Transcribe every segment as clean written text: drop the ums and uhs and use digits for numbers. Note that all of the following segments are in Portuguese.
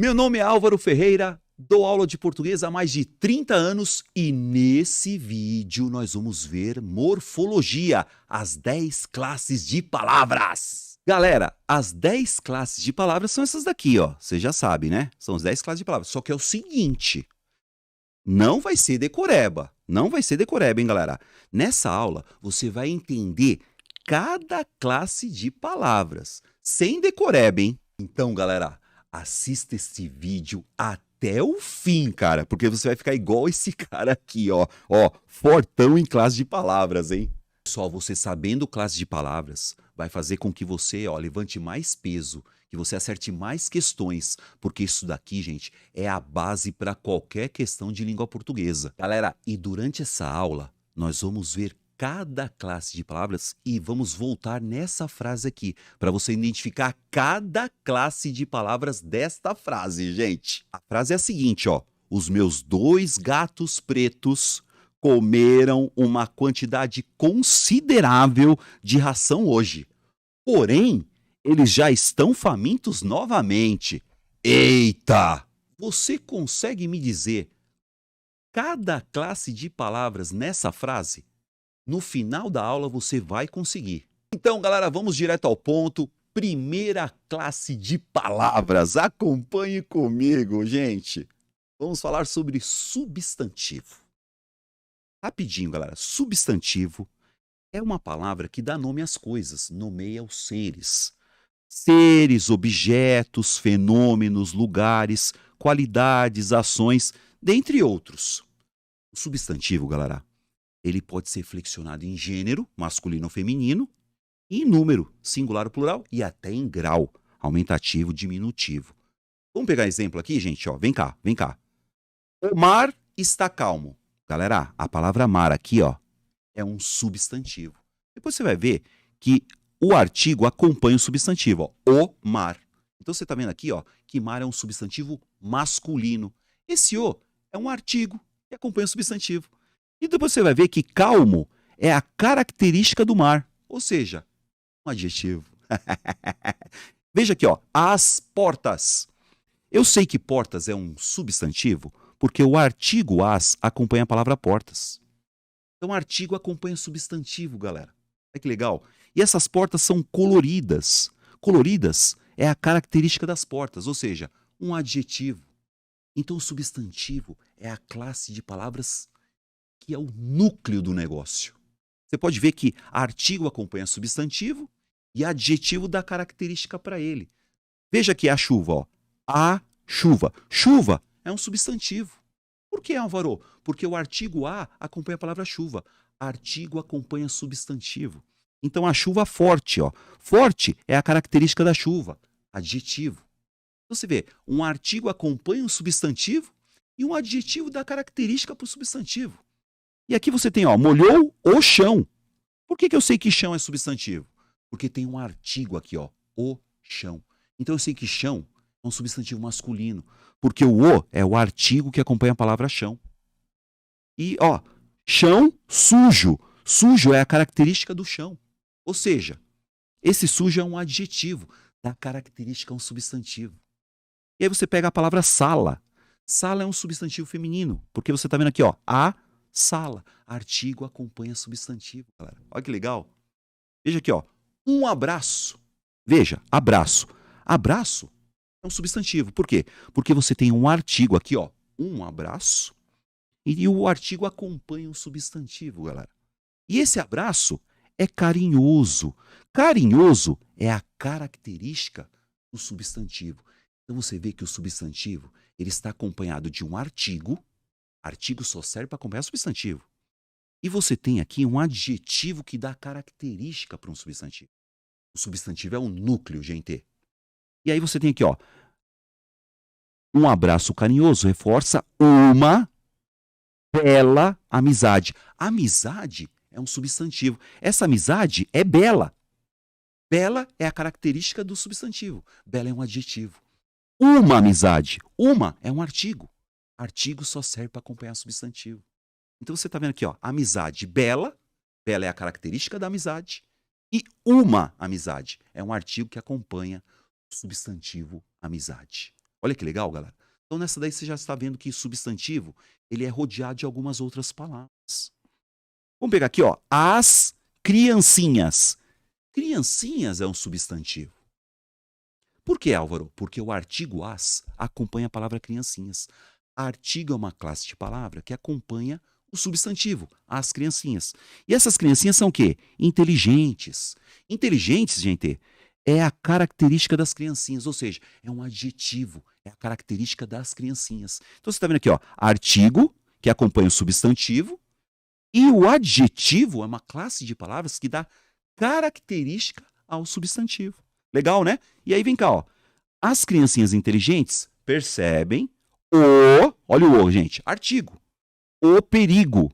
Meu nome é Álvaro Ferreira, dou aula de português há mais de 30 anos e nesse vídeo nós vamos ver morfologia, as 10 classes de palavras. Galera, as 10 classes de palavras são essas daqui, ó. Você já sabe, né? São as 10 classes de palavras. Só que é o seguinte, não vai ser decoreba. Não vai ser decoreba, hein, galera? Nessa aula, você vai entender cada classe de palavras, sem decoreba, hein? Então, galera, assista esse vídeo até o fim, cara, porque você vai ficar igual esse cara aqui, ó. Ó, fortão em classe de palavras, hein? Pessoal, você sabendo classe de palavras vai fazer com que você, ó, levante mais peso, que você acerte mais questões, porque isso daqui, gente, é a base para qualquer questão de língua portuguesa. Galera, e durante essa aula, nós vamos ver cada classe de palavras e vamos voltar nessa frase aqui, para você identificar cada classe de palavras desta frase, gente. A frase é a seguinte, ó. Os meus 2 gatos pretos comeram uma quantidade considerável de ração hoje. Porém, eles já estão famintos novamente. Eita! Você consegue me dizer cada classe de palavras nessa frase? No final da aula você vai conseguir. Então, galera, vamos direto ao ponto. Primeira classe de palavras. Acompanhe comigo, gente. Vamos falar sobre substantivo. Rapidinho, galera. Substantivo é uma palavra que dá nome às coisas, nomeia os seres. Seres, objetos, fenômenos, lugares, qualidades, ações, dentre outros. O substantivo, galera, ele pode ser flexionado em gênero, masculino ou feminino, e em número, singular ou plural, e até em grau, aumentativo, diminutivo. Vamos pegar exemplo aqui, gente, ó. Vem cá, vem cá. O mar está calmo. Galera, a palavra mar aqui, ó, é um substantivo. Depois você vai ver que o artigo acompanha o substantivo, ó, o mar. Então você está vendo aqui, ó, que mar é um substantivo masculino. Esse o é um artigo que acompanha o substantivo. E depois você vai ver que calmo é a característica do mar, ou seja, um adjetivo. Veja aqui, ó, as portas. Eu sei que portas é um substantivo porque o artigo as acompanha a palavra portas. Então, o artigo acompanha o substantivo, galera. Olha que legal. E essas portas são coloridas. Coloridas é a característica das portas, ou seja, um adjetivo. Então, o substantivo é a classe de palavras que é o núcleo do negócio. Você pode ver que artigo acompanha substantivo e adjetivo dá característica para ele. Veja aqui a chuva, ó. A chuva. Chuva é um substantivo. Por que, Álvaro? Porque o artigo a acompanha a palavra chuva. Artigo acompanha substantivo. Então, a chuva forte, ó. Forte é a característica da chuva. Adjetivo. Então, você vê, um artigo acompanha um substantivo e um adjetivo dá característica para o substantivo. E aqui você tem, ó, molhou o chão. Por que eu sei que chão é substantivo? Porque tem um artigo aqui, ó, o chão. Então, eu sei que chão é um substantivo masculino, porque o é o artigo que acompanha a palavra chão. E, ó, chão sujo. Sujo é a característica do chão. Ou seja, esse sujo é um adjetivo, dá característica a um substantivo. E aí você pega a palavra sala. Sala é um substantivo feminino, porque você está vendo aqui, ó, a sala. Artigo acompanha substantivo, galera. Olha que legal. Veja aqui, ó, um abraço. Veja, abraço. Abraço é um substantivo. Por quê? Porque você tem um artigo aqui, ó, um abraço, e o artigo acompanha o substantivo, galera. E esse abraço é carinhoso. Carinhoso é a característica do substantivo. Então você vê que o substantivo ele está acompanhado de um artigo. Artigo só serve para acompanhar o substantivo. E você tem aqui um adjetivo que dá característica para um substantivo. O substantivo é o núcleo, gente. E aí você tem aqui, ó, um abraço carinhoso reforça uma bela amizade. Amizade é um substantivo. Essa amizade é bela. Bela é a característica do substantivo. Bela é um adjetivo. Uma amizade. Uma é um artigo. Artigo só serve para acompanhar substantivo. Então você está vendo aqui, ó, amizade bela. Bela é a característica da amizade. E uma amizade é um artigo que acompanha o substantivo amizade. Olha que legal, galera. Então nessa daí você já está vendo que substantivo, ele é rodeado de algumas outras palavras. Vamos pegar aqui, ó, as criancinhas. Criancinhas é um substantivo. Por que, Álvaro? Porque o artigo as acompanha a palavra criancinhas. Artigo é uma classe de palavra que acompanha o substantivo, as criancinhas. E essas criancinhas são o quê? Inteligentes. Inteligentes, gente, é a característica das criancinhas, ou seja, é um adjetivo, é a característica das criancinhas. Então você está vendo aqui, ó, artigo, que acompanha o substantivo, e o adjetivo é uma classe de palavras que dá característica ao substantivo. Legal, né? E aí vem cá, ó. As criancinhas inteligentes percebem olha o gente, artigo. O perigo.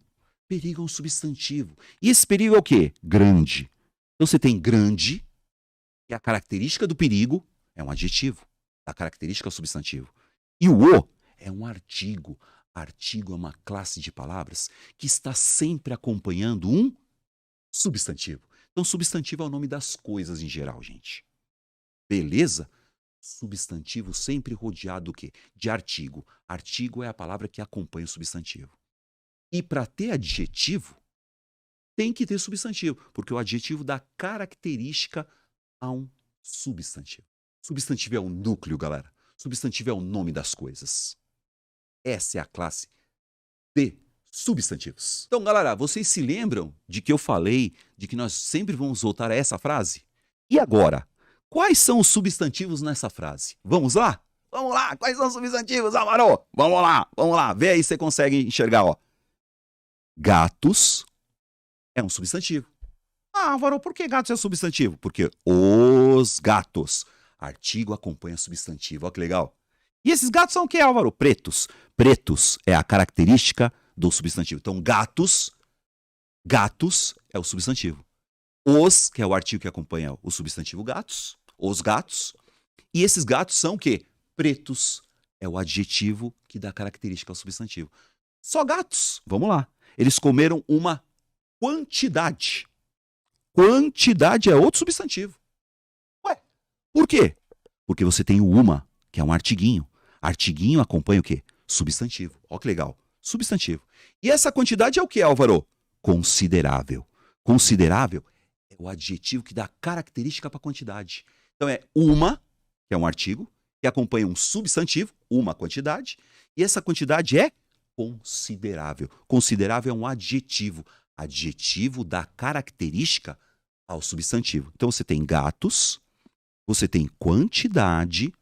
Perigo é um substantivo. E esse perigo é o quê? Grande. Então você tem grande, que é a característica do perigo, é um adjetivo. A característica é o substantivo. E o é um artigo. Artigo é uma classe de palavras que está sempre acompanhando um substantivo. Então, substantivo é o nome das coisas em geral, gente. Beleza? Substantivo sempre rodeado do quê? De artigo. Artigo é a palavra que acompanha o substantivo. E para ter adjetivo, tem que ter substantivo, porque o adjetivo dá característica a um substantivo. Substantivo é o núcleo, galera. Substantivo é o nome das coisas. Essa é a classe de substantivos. Então, galera, vocês se lembram de que eu falei de que nós sempre vamos voltar a essa frase? E agora? Quais são os substantivos nessa frase? Vamos lá? Vamos lá! Quais são os substantivos, Álvaro? Vamos lá! Vê aí se você consegue enxergar, ó. Gatos é um substantivo. Ah, Álvaro, por que gatos é um substantivo? Porque os gatos. Artigo acompanha substantivo. Olha que legal. E esses gatos são o que, Álvaro? Pretos. Pretos é a característica do substantivo. Então, gatos é o substantivo. Os, que é o artigo que acompanha o substantivo gatos. Os gatos. E esses gatos são o quê? Pretos é o adjetivo que dá característica ao substantivo. Só gatos. Vamos lá. Eles comeram uma quantidade. Quantidade é outro substantivo. Ué, por quê? Porque você tem o uma, que é um artiguinho. Artiguinho acompanha o quê? Substantivo. Olha que legal. Substantivo. E essa quantidade é o que, Álvaro? Considerável. Considerável é o adjetivo que dá característica para a quantidade. Então é uma, que é um artigo, que acompanha um substantivo, uma quantidade, e essa quantidade é considerável. Considerável é um adjetivo. Adjetivo dá característica ao substantivo. Então você tem gatos, você tem quantidade,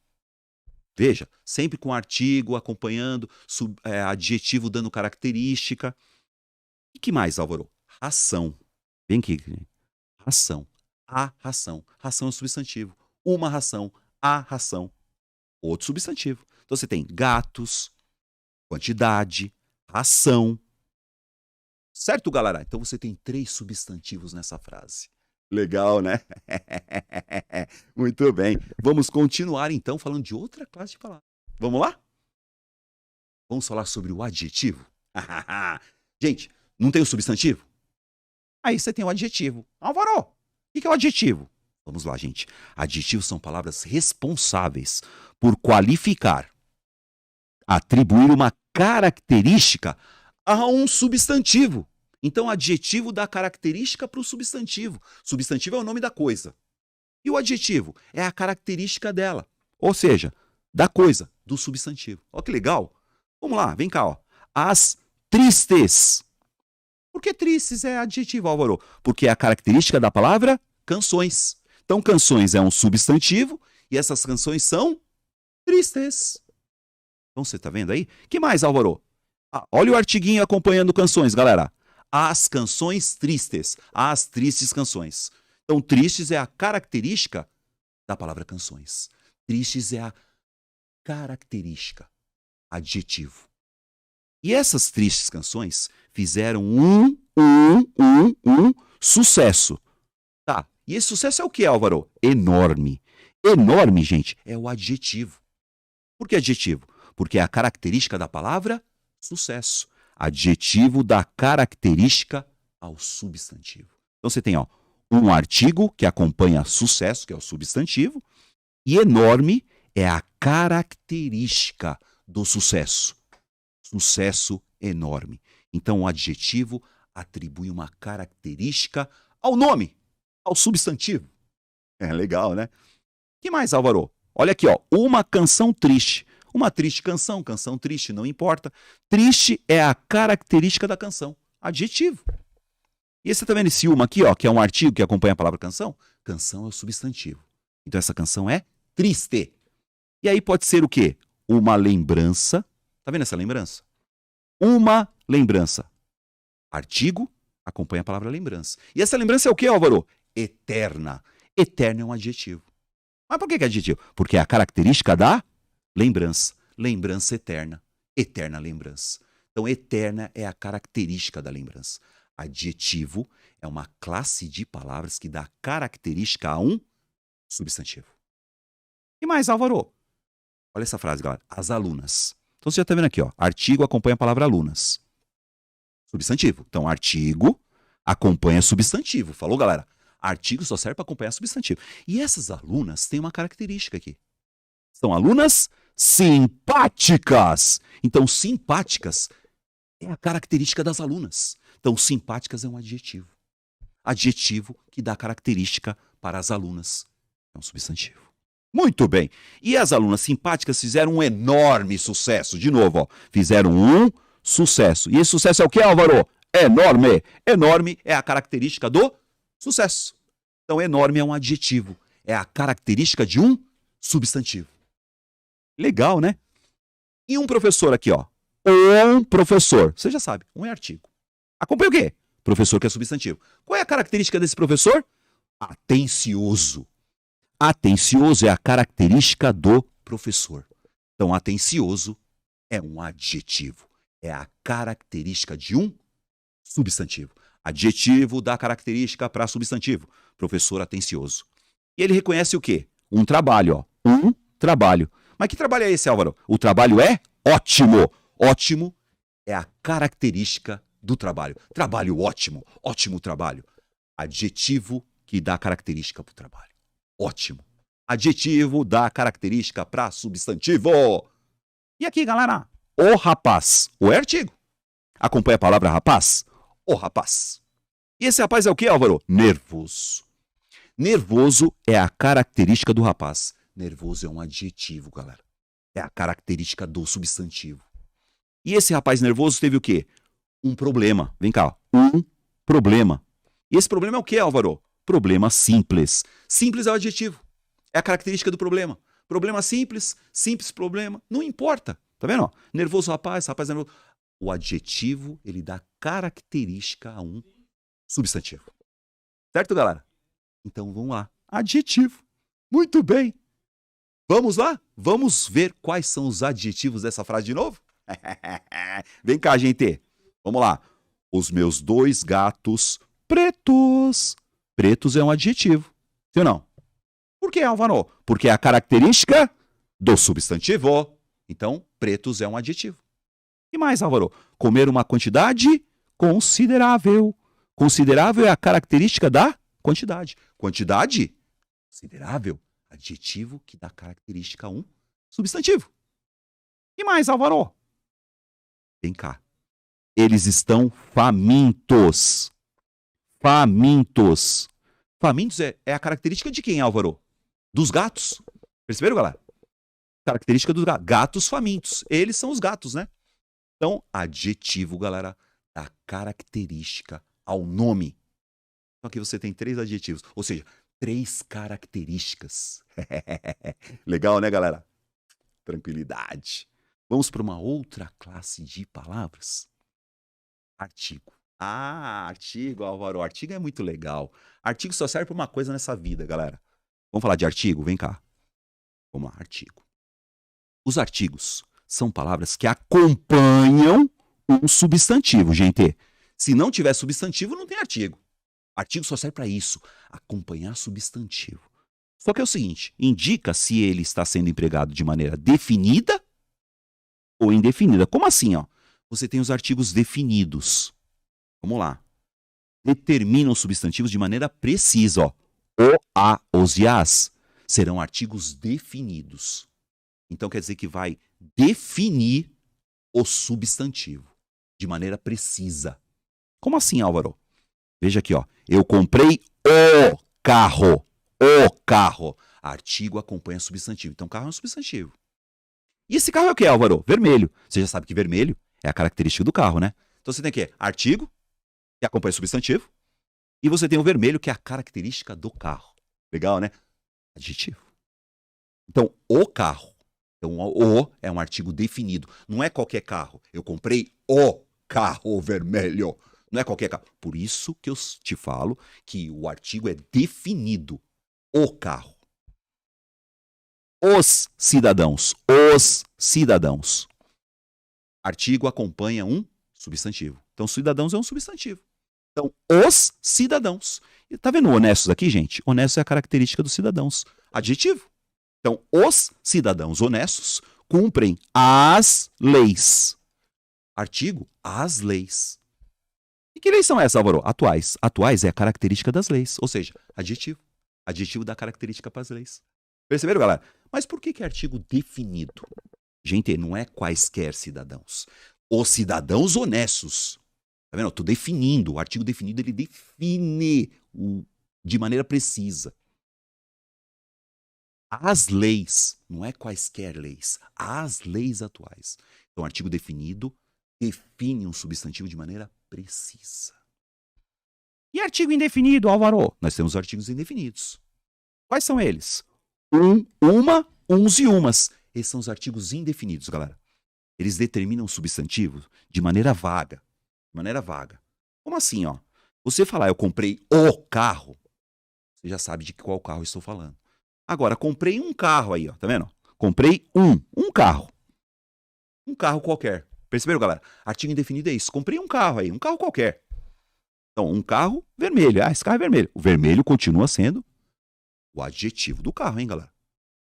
veja, sempre com artigo acompanhando, adjetivo dando característica. E que mais, Álvaro? Ração. Vem aqui. Ração. A ração. Ração é um substantivo. Uma ração. A ração. Outro substantivo. Então você tem gatos, quantidade, ração. Certo, galera? Então você tem 3 substantivos nessa frase. Legal, né? Muito bem. Vamos continuar, então, falando de outra classe de palavras. Vamos lá? Vamos falar sobre o adjetivo? Gente, não tem o substantivo? Aí você tem o adjetivo. Álvaro, o que é o adjetivo? Vamos lá, gente. Adjetivos são palavras responsáveis por qualificar, atribuir uma característica a um substantivo. Então, adjetivo dá característica para o substantivo. Substantivo é o nome da coisa. E o adjetivo é a característica dela. Ou seja, da coisa, do substantivo. Olha que legal. Vamos lá, vem cá, ó. As tristes. Por que tristes é adjetivo, Álvaro? Porque é a característica da palavra canções. Então, canções é um substantivo e essas canções são tristes. Então, você está vendo aí? Que mais, Álvaro? Olha o artiguinho acompanhando canções, galera. As canções tristes. As tristes canções. Então, tristes é a característica da palavra canções. Tristes é a característica, adjetivo. E essas tristes canções fizeram um sucesso. Tá, e esse sucesso é o que, Álvaro? Enorme. Enorme, gente, é o adjetivo. Por que adjetivo? Porque é a característica da palavra sucesso. Adjetivo dá característica ao substantivo. Então você tem, ó, um artigo que acompanha sucesso, que é o substantivo, e enorme é a característica do sucesso. Sucesso enorme. Então, o adjetivo atribui uma característica ao nome, ao substantivo. É legal, né? Que mais, Álvaro? Olha aqui, ó, uma canção triste. Uma triste canção, canção triste, não importa. Triste é a característica da canção. Adjetivo. E você tá vendo esse uma aqui, ó, que é um artigo que acompanha a palavra canção? Canção é o substantivo. Então essa canção é triste. E aí pode ser o quê? Uma lembrança. Tá vendo essa lembrança? Uma lembrança. Artigo acompanha a palavra lembrança. E essa lembrança é o quê, Álvaro? Eterna. Eterna é um adjetivo. Mas por que é adjetivo? Porque é a característica da lembrança. Lembrança eterna. Eterna lembrança. Então, eterna é a característica da lembrança. Adjetivo é uma classe de palavras que dá característica a um substantivo. E mais, Álvaro? Olha essa frase, galera. As alunas. Então, você já está vendo aqui, ó. Artigo acompanha a palavra alunas. Substantivo. Então, artigo acompanha substantivo. Falou, galera? Artigo só serve para acompanhar substantivo. E essas alunas têm uma característica aqui. São alunas simpáticas. Então, simpáticas é a característica das alunas. Então, simpáticas é um adjetivo. Adjetivo que dá característica para as alunas. É um substantivo. Muito bem. E as alunas simpáticas fizeram um enorme sucesso. De novo, ó. Fizeram um sucesso. E esse sucesso é o que, Álvaro? Enorme. Enorme é a característica do sucesso. Então, enorme é um adjetivo. É a característica de um substantivo. Legal, né? E um professor aqui, ó. Um professor. Você já sabe, um é artigo. Acompanha o quê? Professor que é substantivo. Qual é a característica desse professor? Atencioso. Atencioso é a característica do professor. Então, atencioso é um adjetivo. É a característica de um substantivo. Adjetivo dá característica para substantivo. Professor atencioso. E ele reconhece o quê? Um trabalho, ó. Um trabalho. Mas que trabalho é esse, Álvaro? O trabalho é ótimo. Ótimo é a característica do trabalho. Trabalho ótimo. Ótimo trabalho. Adjetivo que dá característica para o trabalho. Ótimo. Adjetivo dá característica para substantivo. E aqui, galera, o rapaz. O é artigo. Acompanha a palavra rapaz? O rapaz. E esse rapaz é o que, Álvaro? Nervoso. Nervoso é a característica do rapaz. Nervoso é um adjetivo, galera. É a característica do substantivo. E esse rapaz nervoso teve o quê? Um problema. Vem cá, ó. Um problema. E esse problema é o que, Álvaro? Problema simples. Simples é o adjetivo. É a característica do problema. Problema simples, simples problema. Não importa. Tá vendo? Ó? Nervoso rapaz, rapaz nervoso. O adjetivo, ele dá característica a um substantivo. Certo, galera? Então, vamos lá. Adjetivo. Muito bem. Vamos lá? Vamos ver quais são os adjetivos dessa frase de novo? Vem cá, gente. Vamos lá. Os meus 2 gatos pretos. Pretos é um adjetivo. Sim ou não? Por que, Álvaro? Porque é a característica do substantivo. Então, pretos é um adjetivo. E mais, Álvaro? Comer uma quantidade considerável. Considerável é a característica da quantidade. Quantidade considerável. Adjetivo que dá característica a um substantivo. E mais, Álvaro? Vem cá. Eles estão famintos. Famintos. Famintos é a característica de quem, Álvaro? Dos gatos. Perceberam, galera? Característica dos gatos. Gatos famintos. Eles são os gatos, né? Então, adjetivo, galera, dá característica ao nome. Então, aqui você tem 3 adjetivos. Ou seja, 3 características. Legal, né, galera? Tranquilidade. Vamos para uma outra classe de palavras. Artigo. Ah, artigo, Álvaro. Artigo é muito legal. Artigo só serve para uma coisa nessa vida, galera. Vamos falar de artigo? Vem cá. Vamos lá, artigo. Os artigos são palavras que acompanham um substantivo, gente. Se não tiver substantivo, não tem artigo. Artigo só serve para isso, acompanhar substantivo. Só que é o seguinte, indica se ele está sendo empregado de maneira definida ou indefinida. Como assim, ó? Você tem os artigos definidos. Vamos lá. Determinam os substantivos de maneira precisa, ó. O, a, os e as serão artigos definidos. Então quer dizer que vai definir o substantivo de maneira precisa. Como assim, Álvaro? Veja aqui, ó. Eu comprei o carro. O carro. Artigo acompanha substantivo. Então, carro é um substantivo. E esse carro é o que, Álvaro? Vermelho. Você já sabe que vermelho é a característica do carro, né? Então, você tem o quê? Artigo, que acompanha substantivo. E você tem o vermelho, que é a característica do carro. Legal, né? Adjetivo. Então, o carro. Então, o é um artigo definido. Não é qualquer carro. Eu comprei o carro vermelho. Não é qualquer carro. Por isso que eu te falo que o artigo é definido. O carro. Os cidadãos. Os cidadãos. Artigo acompanha um substantivo. Então, cidadãos é um substantivo. Então, os cidadãos. E tá vendo honestos aqui, gente? Honesto é a característica dos cidadãos. Adjetivo. Então, os cidadãos honestos cumprem as leis. Artigo, as leis. E que leis são essas, Álvaro? Atuais. Atuais é a característica das leis. Ou seja, adjetivo. Adjetivo dá característica para as leis. Perceberam, galera? Mas por que é artigo definido? Gente, não é quaisquer cidadãos. Os cidadãos honestos. Tá vendo? Eu tô definindo. O artigo definido, ele define de maneira precisa. As leis, não é quaisquer leis, as leis atuais. Então, artigo definido define um substantivo de maneira precisa. E artigo indefinido, Álvaro? Nós temos artigos indefinidos. Quais são eles? Uma, uns e umas. Esses são os artigos indefinidos, galera. Eles determinam substantivos de maneira vaga. De maneira vaga. Como assim, ó? Você falar, eu comprei o carro, você já sabe de qual carro eu estou falando. Agora, comprei um carro aí, ó, tá vendo? Comprei um carro. Um carro qualquer. Perceberam, galera? Artigo indefinido é isso. Comprei um carro aí, um carro qualquer. Então, um carro vermelho. Ah, esse carro é vermelho. O vermelho continua sendo o adjetivo do carro, hein, galera?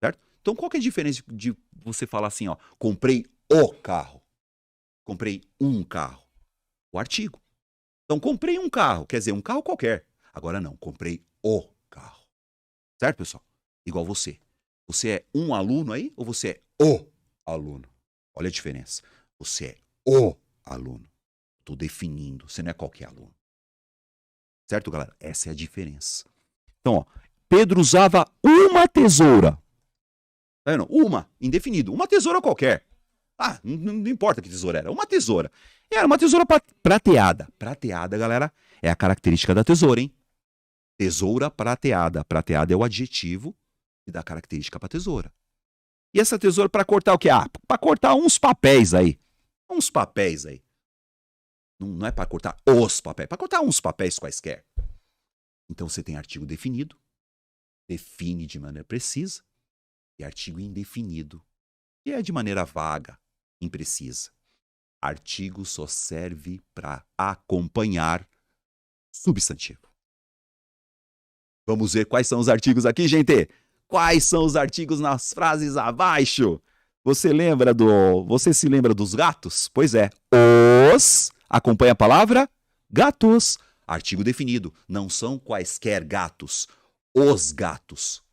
Certo? Então, qual que é a diferença de você falar assim, ó, comprei o carro? Comprei um carro. O artigo. Então, comprei um carro, quer dizer, um carro qualquer. Agora não, comprei o carro. Certo, pessoal? Igual você. Você é um aluno aí ou você é o aluno? Olha a diferença. Você é o aluno. Estou definindo. Você não é qualquer aluno. Certo, galera? Essa é a diferença. Então, ó, Pedro usava uma tesoura. Tá vendo? Uma, indefinido. Uma tesoura qualquer. Ah, não importa que tesoura era. Uma tesoura. Era uma tesoura prateada. Prateada, galera, é a característica da tesoura, hein? Tesoura prateada. Prateada é o adjetivo que dá característica para tesoura. E essa tesoura para cortar o quê? Ah, para cortar uns papéis aí. Uns papéis aí. Não é para cortar os papéis, para cortar uns papéis quaisquer. Então você tem artigo definido, define de maneira precisa, e artigo indefinido, que é de maneira vaga, imprecisa. Artigo só serve para acompanhar substantivo. Vamos ver quais são os artigos aqui, gente? Quais são os artigos nas frases abaixo? Você se lembra dos gatos? Pois é, os acompanha a palavra gatos. Artigo definido, não são quaisquer gatos, os gatos.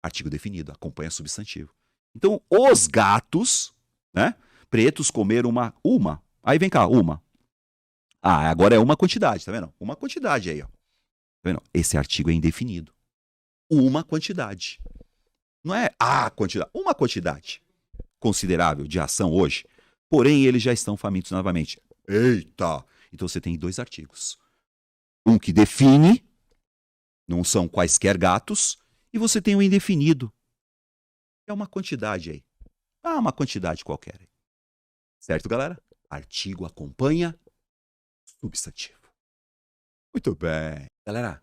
Artigo definido, acompanha substantivo. Então, os gatos, né, pretos comeram uma. Aí vem cá, uma. Ah, agora é uma quantidade, tá vendo? Uma quantidade aí, ó. Tá vendo? Esse artigo é indefinido. Uma quantidade. Não é a quantidade, uma quantidade considerável de ação hoje, porém eles já estão famintos novamente. Eita! Então você tem dois artigos. Um que define, não são quaisquer gatos, e você tem o indefinido. É uma quantidade aí. Ah, uma quantidade qualquer aí. Certo, galera? Artigo acompanha substantivo. Muito bem. Galera,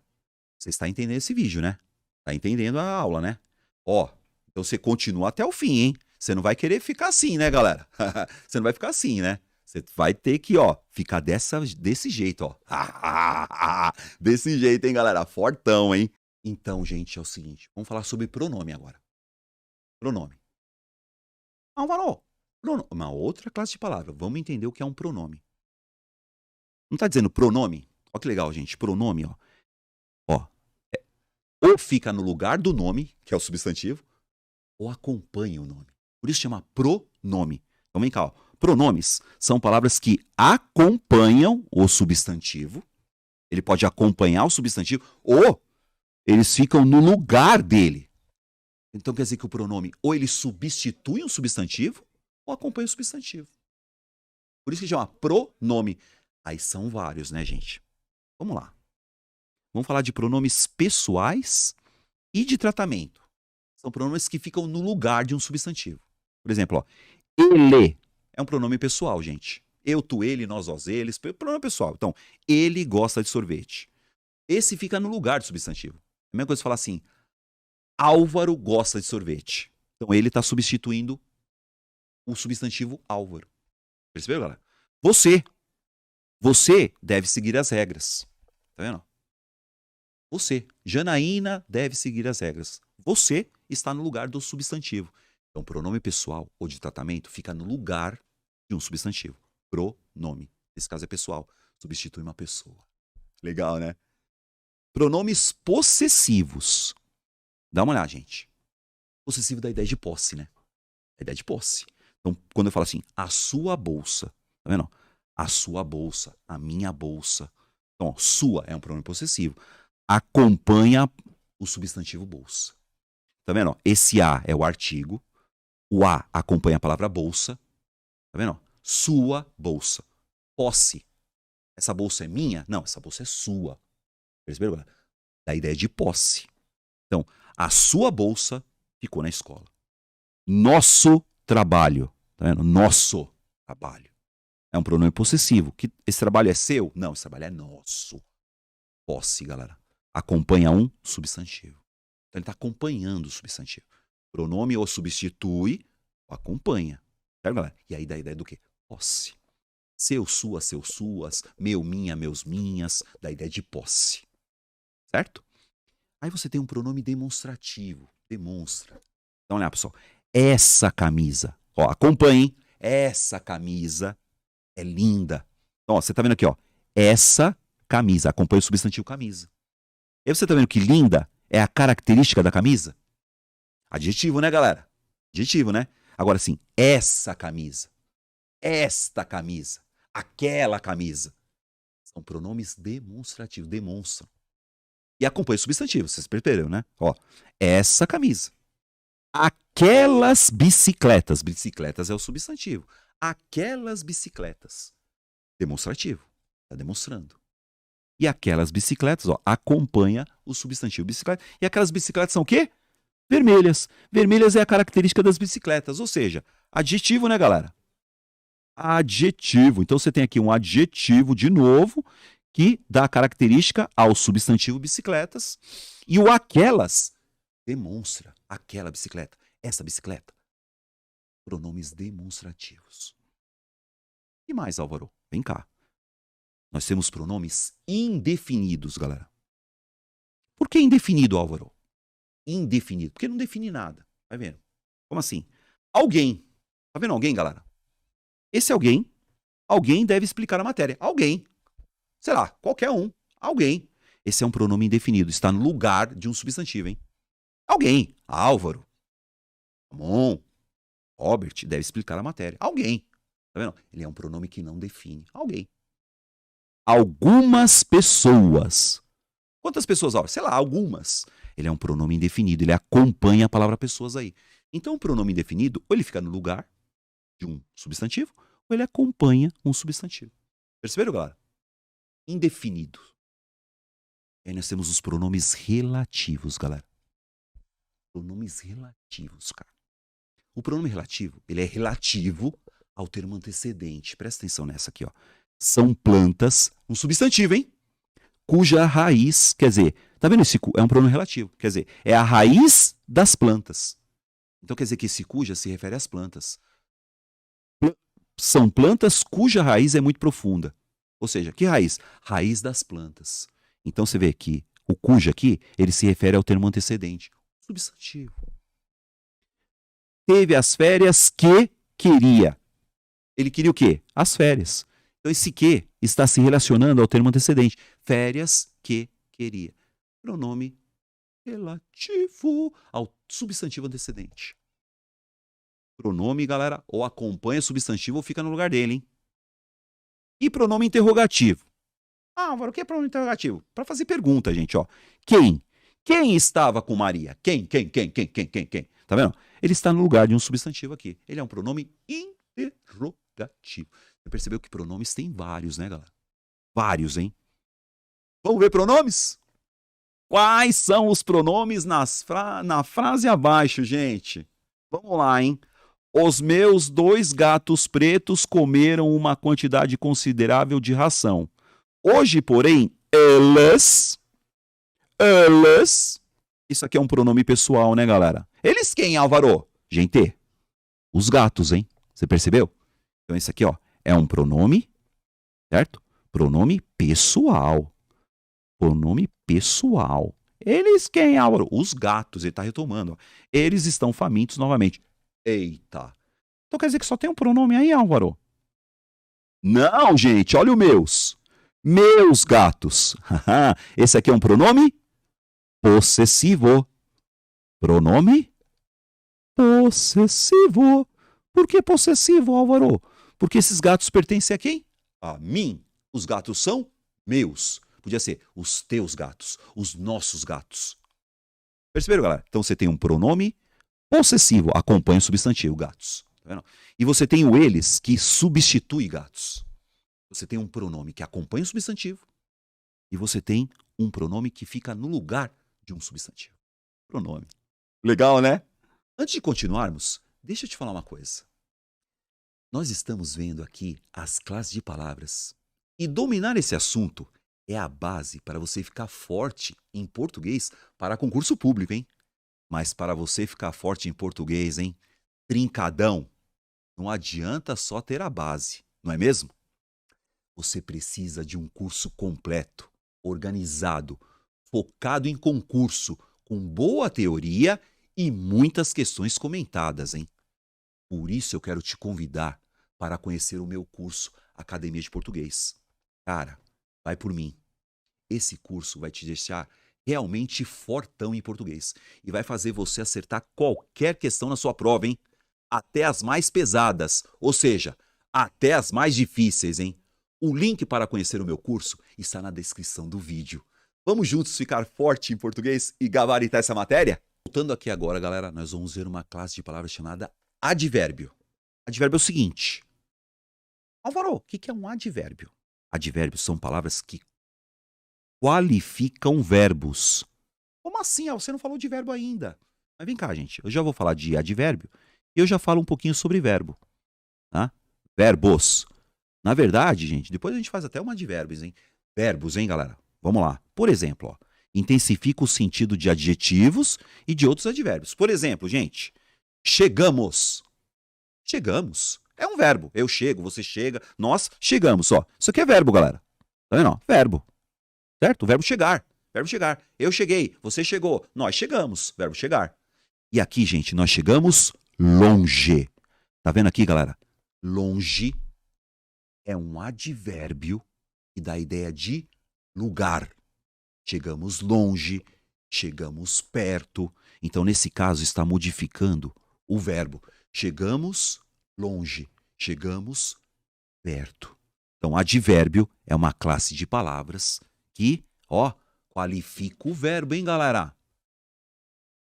você está entendendo esse vídeo, né? Está entendendo a aula, né? Ó, então você continua até o fim, hein? Você não vai querer ficar assim, né, galera? Você não vai ficar assim, né? Você vai ter que, ó, ficar desse jeito, ó. Desse jeito, hein, galera? Fortão, hein? Então, gente, é o seguinte. Vamos falar sobre pronome agora. Pronome. Ah, valor. Uma outra classe de palavra. Vamos entender o que é um pronome. Não tá dizendo pronome? Ó que legal, gente. Pronome, ó. Ó. Ou fica no lugar do nome, que é o substantivo, ou acompanha o nome. Por isso chama pronome. Então vem cá, ó. Pronomes são palavras que acompanham o substantivo. Ele pode acompanhar o substantivo ou eles ficam no lugar dele. Então quer dizer que o pronome ou ele substitui um substantivo ou acompanha o substantivo. Por isso que chama pronome. Aí são vários, né, gente? Vamos lá. Vamos falar de pronomes pessoais e de tratamento. São pronomes que ficam no lugar de um substantivo. Por exemplo, ó, ele é um pronome pessoal, gente. Eu, tu, ele, nós, vós, eles, pronome pessoal. Então, ele gosta de sorvete. Esse fica no lugar do substantivo. A mesma coisa que falar assim, Álvaro gosta de sorvete. Então, ele está substituindo o substantivo Álvaro. Percebeu, galera? Você deve seguir as regras. Tá vendo? Você, Janaína, deve seguir as regras. Você está no lugar do substantivo. Então, pronome pessoal ou de tratamento fica no lugar de um substantivo. Pronome. Nesse caso é pessoal. Substitui uma pessoa. Legal, né? Pronomes possessivos. Dá uma olhada, gente. Possessivo dá ideia de posse, né? A ideia de posse. Então, quando eu falo assim, a sua bolsa. Tá vendo? A sua bolsa. A minha bolsa. Então, ó, sua é um pronome possessivo. Acompanha o substantivo bolsa. Tá vendo? Esse a é o artigo. O a acompanha a palavra bolsa. Tá vendo? Sua bolsa. Posse. Essa bolsa é minha? Não, essa bolsa é sua. Perceberam? Da ideia de posse. Então, a sua bolsa ficou na escola. Nosso trabalho. Tá vendo? Nosso trabalho. É um pronome possessivo. Esse trabalho é seu? Não, esse trabalho é nosso. Posse, galera. Acompanha um substantivo. Então, ele está acompanhando o substantivo. Pronome ou substitui ou acompanha. Certo, galera? E aí dá a ideia do quê? Posse. Seu, suas, meu, minha, meus, minhas. Dá a ideia de posse. Certo? Aí você tem um pronome demonstrativo. Demonstra. Então, olha, pessoal. Essa camisa. Ó, acompanhem. Essa camisa é linda. Então, ó, você tá vendo aqui, ó. Essa camisa. Acompanha o substantivo camisa. E aí você tá vendo que linda é a característica da camisa? Adjetivo, né, galera? Adjetivo, né? Agora sim, essa camisa. Esta camisa. Aquela camisa. São pronomes demonstrativos. Demonstram. E acompanha o substantivo, vocês perceberam, né? Ó, essa camisa. Aquelas bicicletas. Bicicletas é o substantivo. Aquelas bicicletas. Demonstrativo. Está demonstrando. E aquelas bicicletas, ó, acompanha o substantivo bicicleta. E aquelas bicicletas são o quê? Vermelhas. Vermelhas é a característica das bicicletas. Ou seja, adjetivo, né, galera? Adjetivo. Então você tem aqui um adjetivo de novo que dá característica ao substantivo bicicletas. E o aquelas demonstra aquela bicicleta. Essa bicicleta. Pronomes demonstrativos. E mais, Álvaro? Vem cá. Nós temos pronomes indefinidos, galera. Por que indefinido, Álvaro? Indefinido. Porque não define nada. Vai vendo? Como assim? Alguém. Tá vendo alguém, galera? Esse alguém deve explicar a matéria. Alguém. Sei lá, qualquer um. Alguém. Esse é um pronome indefinido. Está no lugar de um substantivo, hein? Alguém. Álvaro. Ramon. Robert deve explicar a matéria. Alguém. Tá vendo? Ele é um pronome que não define. Alguém. Algumas pessoas. Quantas pessoas? Sei lá, algumas. Ele é um pronome indefinido. Ele acompanha a palavra pessoas aí. Então, o pronome indefinido, ou ele fica no lugar de um substantivo, ou ele acompanha um substantivo. Perceberam, galera? Indefinido. E aí nós temos os pronomes relativos, galera. Pronomes relativos, cara. O pronome relativo, ele é relativo ao termo antecedente. Presta atenção nessa aqui, ó. São plantas, um substantivo, hein? Cuja raiz, quer dizer, tá vendo esse é um pronome relativo, quer dizer, é a raiz das plantas. Então quer dizer que esse cuja se refere às plantas. São plantas cuja raiz é muito profunda. Ou seja, que raiz? Raiz das plantas. Então você vê que o cuja aqui, ele se refere ao termo antecedente. Substantivo. Teve as férias que queria. Ele queria o quê? As férias. Então esse que está se relacionando ao termo antecedente. Férias que queria. Pronome relativo ao substantivo antecedente. Pronome, galera, ou acompanha substantivo ou fica no lugar dele, hein? E pronome interrogativo. Ah, Álvaro, o que é pronome interrogativo? Para fazer pergunta, gente, ó. Quem? Quem estava com Maria? Quem? Tá vendo? Ele está no lugar de um substantivo aqui. Ele é um pronome interrogativo. Você percebeu que pronomes tem vários, né, galera? Vários, hein? Vamos ver pronomes? Quais são os pronomes na frase abaixo, gente? Vamos lá, hein? Os meus 2 gatos pretos comeram uma quantidade considerável de ração. Hoje, porém, eles... Isso aqui é um pronome pessoal, né, galera? Eles quem, Álvaro? Gente, os gatos, hein? Você percebeu? Então, esse aqui, ó, é um pronome, certo? Pronome pessoal. Pronome pessoal. Eles quem, Álvaro? Os gatos, ele está retomando. Ó. Eles estão famintos novamente. Eita. Então quer dizer que só tem um pronome aí, Álvaro? Não, gente, olha os meus. Meus gatos. Esse aqui é um pronome possessivo. Pronome possessivo. Por que possessivo, Álvaro? Porque esses gatos pertencem a quem? A mim. Os gatos são meus. Podia ser os teus gatos, os nossos gatos. Perceberam, galera? Então você tem um pronome possessivo, acompanha o substantivo, gatos. Tá vendo? E você tem o eles, que substitui gatos. Você tem um pronome que acompanha o substantivo e você tem um pronome que fica no lugar de um substantivo. Pronome. Legal, né? Antes de continuarmos, deixa eu te falar uma coisa. Nós estamos vendo aqui as classes de palavras e dominar esse assunto é a base para você ficar forte em português para concurso público, hein? Mas para você ficar forte em português, hein? Trincadão, não adianta só ter a base, não é mesmo? Você precisa de um curso completo, organizado, focado em concurso, com boa teoria e muitas questões comentadas, hein? Por isso eu quero te convidar para conhecer o meu curso Academia de Português. Cara, vai por mim. Esse curso vai te deixar realmente fortão em português e vai fazer você acertar qualquer questão na sua prova, hein? Até as mais pesadas, ou seja, até as mais difíceis, hein? O link para conhecer o meu curso está na descrição do vídeo. Vamos juntos ficar forte em português e gabaritar essa matéria? Voltando aqui agora, galera, nós vamos ver uma classe de palavras chamada advérbio. Advérbio é o seguinte. Álvaro, o que é um advérbio? Advérbios são palavras que qualificam verbos. Como assim? Você não falou de verbo ainda. Mas vem cá, gente. Eu já vou falar de advérbio e eu já falo um pouquinho sobre verbo. Tá? Verbos. Na verdade, gente, depois a gente faz até uma advérbios, hein? Verbos, hein, galera? Vamos lá. Por exemplo, ó, intensifica o sentido de adjetivos e de outros advérbios. Por exemplo, gente, chegamos. Chegamos. É um verbo. Eu chego, você chega, nós chegamos. Ó. Isso aqui é verbo, galera. Tá vendo? Ó? Verbo. Certo? O verbo chegar. Verbo chegar. Eu cheguei, você chegou, nós chegamos. Verbo chegar. E aqui, gente, nós chegamos longe. Tá vendo aqui, galera? Longe é um advérbio que dá a ideia de lugar. Chegamos longe, chegamos perto. Então, nesse caso, está modificando o verbo. Chegamos longe, chegamos perto. Então, advérbio é uma classe de palavras que, ó, qualifica o verbo, hein, galera?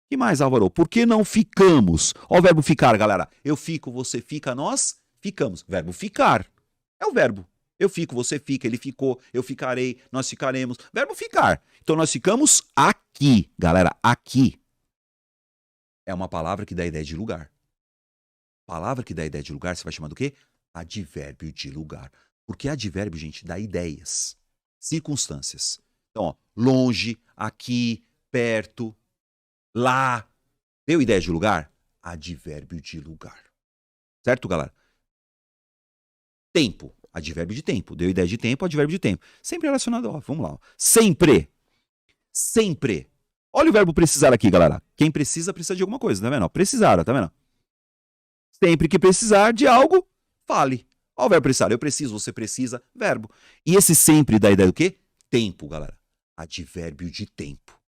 Que mais, Álvaro? Por que não ficamos? Ó o verbo ficar, galera. Eu fico, você fica, nós ficamos. Verbo ficar. É o verbo. Eu fico, você fica, ele ficou, eu ficarei, nós ficaremos. Verbo ficar. Então, nós ficamos aqui, galera. Aqui é uma palavra que dá ideia de lugar. Palavra que dá ideia de lugar, você vai chamar do quê? Advérbio de lugar. Porque advérbio, gente, dá ideias, circunstâncias. Então, ó, longe, aqui, perto, lá. Deu ideia de lugar? Advérbio de lugar. Certo, galera? Tempo. Advérbio de tempo. Deu ideia de tempo, advérbio de tempo. Sempre relacionado, ó, vamos lá. Ó. Sempre. Sempre. Olha o verbo precisar aqui, galera. Quem precisa, precisa de alguma coisa, tá vendo? Precisar, tá vendo? Sempre que precisar de algo, fale. Olha o verbo precisar. Eu preciso, você precisa, verbo. E esse sempre dá ideia do quê? Tempo, galera. Advérbio de tempo.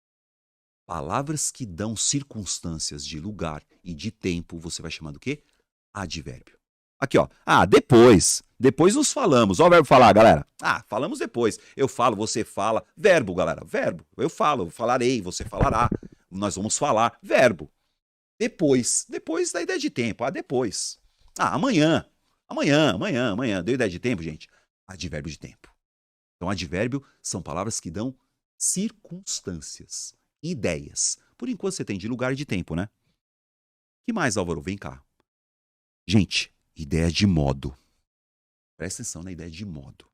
Palavras que dão circunstâncias de lugar e de tempo, você vai chamar do quê? advérbio. Aqui, ó. Ah, depois. Depois nos falamos. Ó o verbo falar, galera. Ah, falamos depois. Eu falo, você fala. Verbo, galera. Verbo. Eu falo, falarei, você falará. Nós vamos falar. Verbo. Depois. Depois da ideia de tempo. Ah, depois. Ah, amanhã. Amanhã. Deu ideia de tempo, gente? Advérbio de tempo. Então, advérbio são palavras que dão circunstâncias, ideias. Por enquanto você tem de lugar e de tempo, né? Que mais, Álvaro? Vem cá. Gente, ideia de modo. Presta atenção na ideia de modo.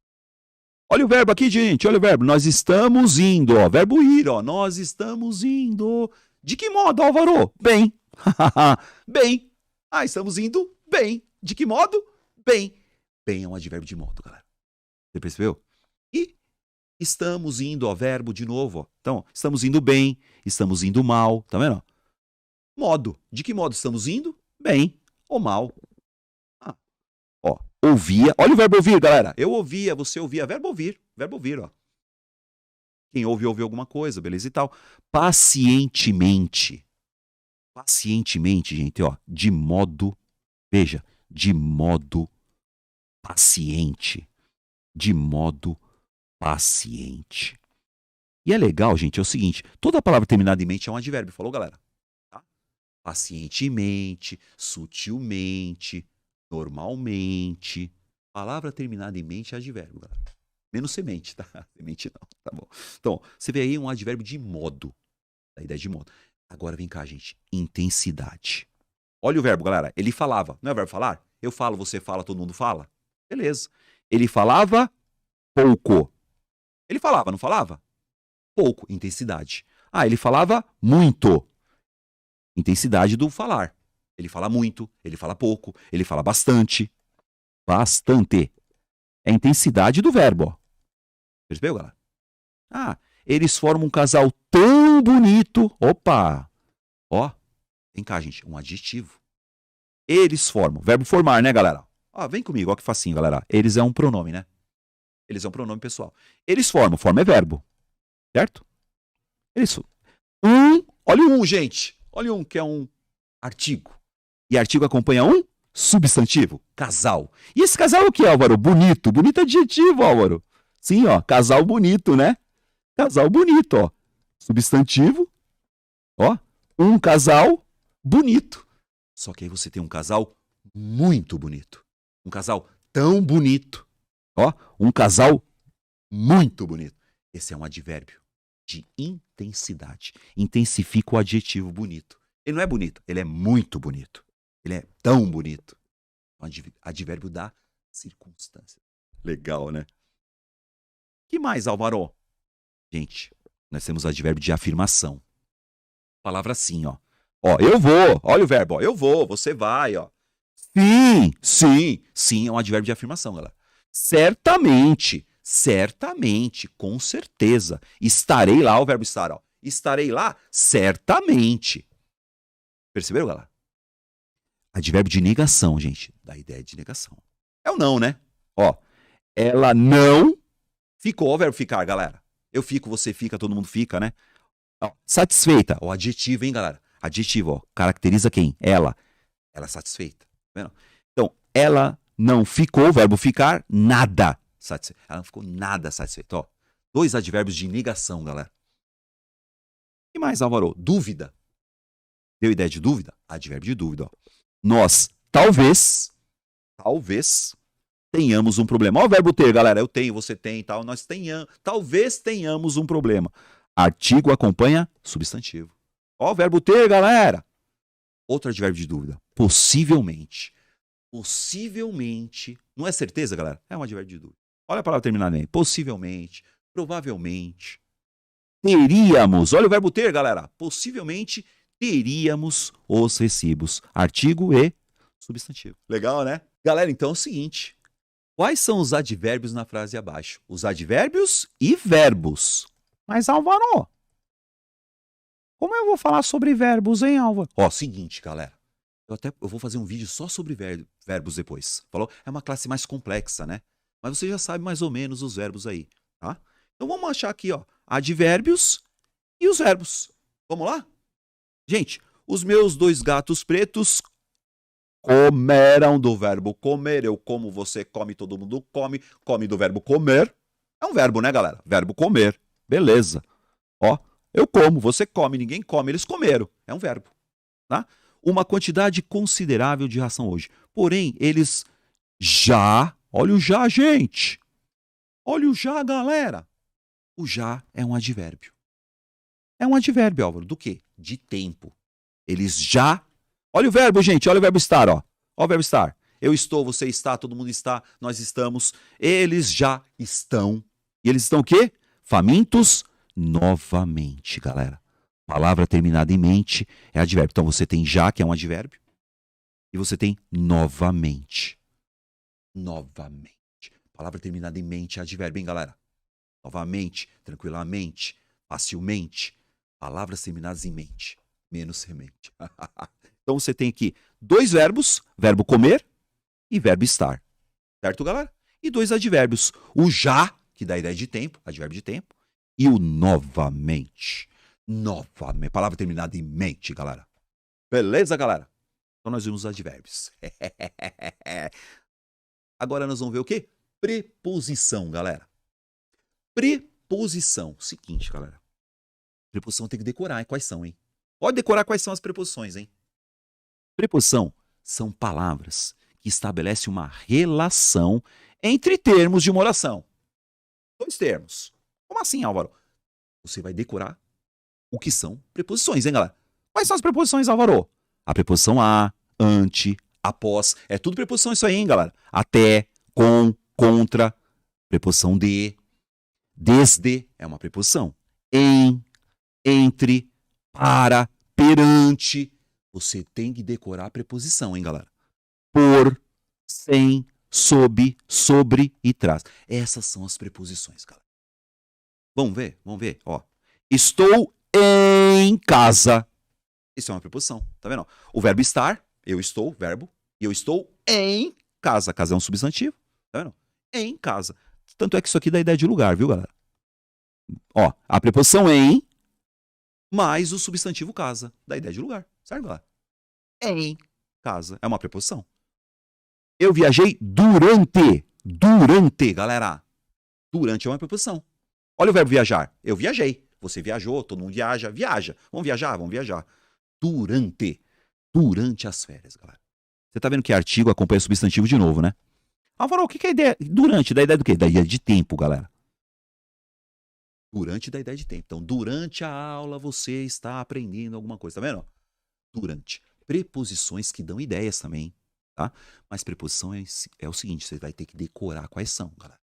Olha o verbo aqui, gente. Olha o verbo. Nós estamos indo, ó. Verbo ir, ó. Nós estamos indo. De que modo, Álvaro? Bem. Bem. Ah, estamos indo bem. De que modo? Bem. Bem é um advérbio de modo, galera. Você percebeu? E estamos indo, ó. Verbo de novo, ó. Então, estamos indo bem. Estamos indo mal. Tá vendo? Modo. De que modo estamos indo? Bem ou mal. Ah, ó. Ouvia. Olha o verbo ouvir, galera. Eu ouvia, você ouvia. Verbo ouvir. Verbo ouvir, ó. Quem ouve, ouve alguma coisa, beleza e tal. Pacientemente. Pacientemente, gente, ó. De modo, veja, de modo paciente. De modo paciente. E é legal, gente, é o seguinte. Toda palavra terminada em mente é um advérbio. Falou, galera? Tá? Pacientemente, sutilmente, normalmente. Palavra terminada em mente é advérbio, galera. Menos semente, tá? Semente não, tá bom. Então, você vê aí um advérbio de modo. A ideia de modo. Agora vem cá, gente. Intensidade. Olha o verbo, galera. Ele falava. Não é o verbo falar? Eu falo, você fala, todo mundo fala? Beleza. Ele falava pouco. Ele falava, não falava? Pouco. Intensidade. Ah, ele falava muito. Intensidade do falar. Ele fala muito, ele fala pouco, ele fala bastante. Bastante. É a intensidade do verbo, ó. Percebeu, galera? Ah, eles formam um casal tão bonito. Opa! Ó, vem cá, gente, um adjetivo. Eles formam. Verbo formar, né, galera? Ó, vem comigo, ó que facinho, galera. Eles é um pronome, né? Eles é um pronome pessoal. Eles formam. Forma é verbo. Certo? Isso. Olha o gente. Olha que é um artigo. E artigo acompanha um substantivo. Casal. E esse casal é o que, Álvaro? Bonito. Bonito adjetivo, Álvaro. Sim, ó. Casal bonito, né? Casal bonito, ó. Substantivo. Ó. Um casal bonito. Só que aí você tem um casal muito bonito. Um casal tão bonito. Ó. Um casal muito bonito. Esse é um advérbio de intensidade. Intensifica o adjetivo bonito. Ele não é bonito, ele é muito bonito. Ele é tão bonito. Advérbio da circunstância. Legal, né? Que mais, Álvaro? Gente, nós temos advérbio de afirmação. Palavra sim, ó. Ó, eu vou. Olha o verbo, ó. Eu vou, você vai, ó. Sim, sim. Sim é um advérbio de afirmação, galera. Certamente, certamente, com certeza. Estarei lá, o verbo estar, ó. Estarei lá, certamente. Perceberam, galera? Advérbio de negação, gente. Da ideia de negação. É o não, né? Ó, ela não ficou. Ó o verbo ficar, galera. Eu fico, você fica, todo mundo fica, né? Ó, satisfeita. Ó, adjetivo, hein, galera? Adjetivo, ó. Caracteriza quem? Ela. Ela é satisfeita. Tá vendo? Então, ela não ficou, verbo ficar, nada satisfeita. Ela não ficou nada satisfeita, ó. 2 advérbios de negação, galera. E mais, Álvaro? Dúvida. Deu ideia de dúvida? Advérbio de dúvida, ó. Nós, talvez, tenhamos um problema. Olha o verbo ter, galera. Eu tenho, você tem e tal. Nós talvez tenhamos um problema. Artigo acompanha substantivo. Olha o verbo ter, galera. Outro advérbio de dúvida. Possivelmente. Possivelmente. Não é certeza, galera? É um advérbio de dúvida. Olha a palavra terminada aí. Possivelmente. Provavelmente. Teríamos. Olha o verbo ter, galera. Possivelmente teríamos os recibos. Artigo e substantivo. Legal, né? Galera, então é o seguinte. Quais são os advérbios na frase abaixo? Os advérbios e verbos. Mas, Álvaro, como eu vou falar sobre verbos, hein, Álvaro? Ó, seguinte, galera. Eu vou fazer um vídeo só sobre verbos depois. Falou? É uma classe mais complexa, né? Mas você já sabe mais ou menos os verbos aí, tá? Então vamos achar aqui, ó, advérbios e os verbos. Vamos lá? Gente, os meus 2 gatos pretos Comeram do verbo comer. Eu como, você come, todo mundo come. Come do verbo comer. É um verbo, né, galera? Verbo comer. Beleza. Ó, eu como, você come, ninguém come, eles comeram. É um verbo, tá? Uma quantidade considerável de ração hoje. Porém, eles já... Olha o já, gente. Olha o já, galera. O já é um advérbio. É um advérbio, Álvaro. Do quê? De tempo. Eles já... Olha o verbo, gente. Olha o verbo estar, ó. Olha o verbo estar. Eu estou, você está, todo mundo está, nós estamos. Eles já estão. E eles estão o quê? Famintos novamente, galera. Palavra terminada em mente é advérbio. Então você tem já, que é um advérbio. E você tem novamente. Novamente. Palavra terminada em mente é advérbio, hein, galera? Novamente, tranquilamente, facilmente. Palavras terminadas em mente. Menos semente. Então você tem aqui dois verbos, verbo comer e verbo estar. Certo, galera? E dois advérbios. O já, que dá a ideia de tempo, advérbio de tempo, e o novamente. Novamente. Palavra terminada em mente, galera. Beleza, galera? Então nós vimos os advérbios. Agora nós vamos ver o quê? Preposição, galera. Preposição. Seguinte, galera. Preposição tem que decorar, hein? Quais são, hein? Pode decorar quais são as preposições, hein? Preposição são palavras que estabelecem uma relação entre termos de uma oração. Dois termos. Como assim, Álvaro? Você vai decorar o que são preposições, hein, galera? Quais são as preposições, Álvaro? A preposição a, ante, após. É tudo preposição isso aí, hein, galera? Até, com, contra. Preposição de. Desde é uma preposição. Em, entre, para, perante. Você tem que decorar a preposição, hein, galera? Por, sem, sob, sobre e traz. Essas são as preposições, galera. Vamos ver? Vamos ver. Ó. Estou em casa. Isso é uma preposição, tá vendo? O verbo estar, eu estou, verbo, e eu estou em casa. Casa é um substantivo, tá vendo? Em casa. Tanto é que isso aqui dá ideia de lugar, viu, galera? Ó, a preposição em mais o substantivo casa. Dá ideia de lugar, certo, galera? Em casa. É uma preposição. Eu viajei durante. Durante, galera. Durante é uma preposição. Olha o verbo viajar. Eu viajei. Você viajou, todo mundo viaja. Viaja. Vamos viajar? Vamos viajar. Durante. Durante as férias, galera. Você tá vendo que artigo acompanha substantivo de novo, né? Álvaro, o que é a ideia? Durante, da ideia do quê? Da ideia de tempo, galera. Durante da ideia de tempo. Então, durante a aula você está aprendendo alguma coisa, tá vendo? Durante. Preposições que dão ideias também, tá? Mas preposição é o seguinte, você vai ter que decorar quais são, galera.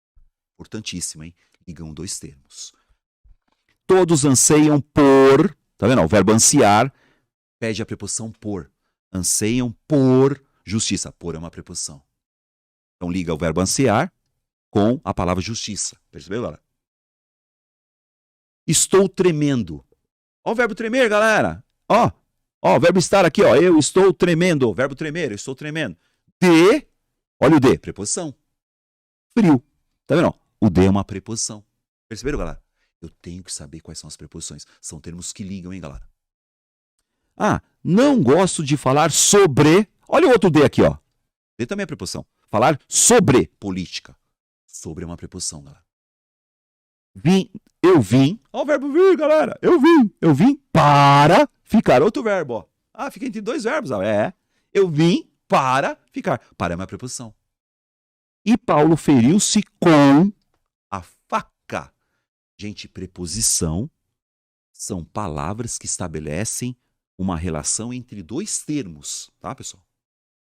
Importantíssimo, hein? Ligam dois termos. Todos anseiam por, tá vendo? O verbo ansiar pede a preposição por. Anseiam por justiça. Por é uma preposição. Então liga o verbo ansiar com a palavra justiça. Percebeu, galera? Estou tremendo. Ó o verbo tremer, galera. Ó, o verbo estar aqui, ó. Eu estou tremendo. Verbo tremer, eu estou tremendo. De, olha o de, preposição. Frio. Tá vendo? O de é uma preposição. Perceberam, galera? Eu tenho que saber quais são as preposições. São termos que ligam, hein, galera? Ah, não gosto de falar sobre... Olha o outro de aqui, ó. De também é preposição. Falar sobre política. Sobre é uma preposição, galera. Eu vim. Ó o verbo vir, galera. Eu vim para ficar. Outro verbo, ó. Ah, fica entre dois verbos, ó. É. Eu vim para ficar. Para é uma preposição. E Paulo feriu-se com a faca. Gente, preposição são palavras que estabelecem uma relação entre dois termos, tá, pessoal?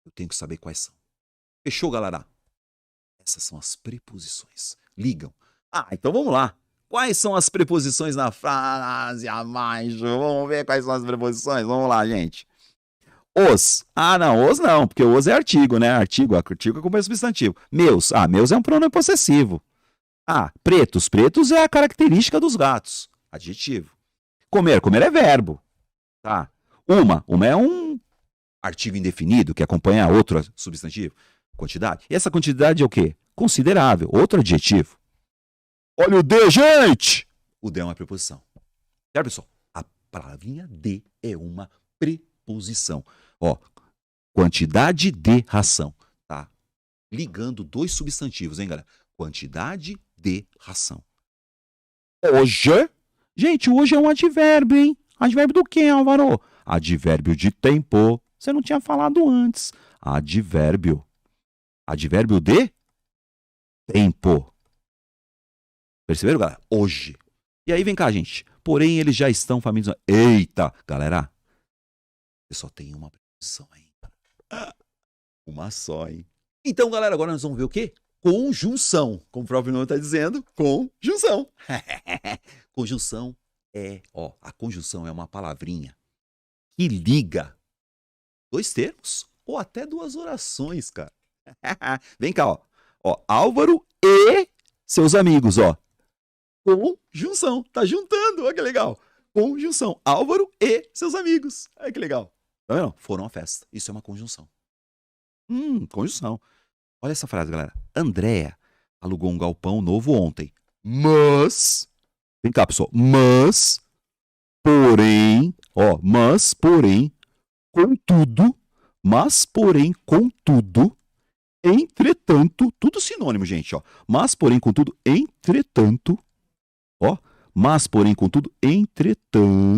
Eu tenho que saber quais são. Fechou, galera? Essas são as preposições. Ligam. Ah, então vamos lá. Quais são as preposições na frase abaixo? Vamos ver quais são as preposições. Vamos lá, gente. Os. Ah, não, os não, porque o os é artigo, né? Artigo acompanha substantivo. Meus. Ah, meus é um pronome possessivo. Ah, pretos. Pretos é a característica dos gatos. Adjetivo. Comer. Comer é verbo. Tá. Uma é um artigo indefinido que acompanha outro substantivo. Quantidade. E essa quantidade é o quê? Considerável. Outro adjetivo. Olha o de, gente! O de é uma preposição. Certo, pessoal? A palavrinha de é uma preposição. Ó, Quantidade de ração. Tá ligando dois substantivos, hein, galera? Quantidade de ração. Hoje? Gente, hoje é um advérbio, hein? Advérbio do quê, Álvaro? Advérbio de tempo. Você não tinha falado antes. Advérbio. Advérbio de tempo. Perceberam, galera? Hoje. E aí, vem cá, gente. Porém, eles já estão famintos. Eita, galera. Eu só tenho uma preposição ainda. Uma só, hein? Então, galera, agora nós vamos ver o quê? Conjunção. Como o próprio nome está dizendo, conjunção. Conjunção a conjunção é uma palavrinha que liga dois termos ou até duas orações, cara. Vem cá, ó. Álvaro e seus amigos, ó. Conjunção. Tá juntando, olha que legal. Conjunção. Álvaro e seus amigos. Olha que legal. Tá vendo? Foram à festa. Isso é uma conjunção. Conjunção. Olha essa frase, galera. Andréa alugou um galpão novo ontem. Mas... Vem cá, pessoal. Mas, porém, contudo, entretanto, tudo sinônimo, gente, ó. Mas, porém, contudo, entretanto, no entanto, mas, porém, contudo, entretanto,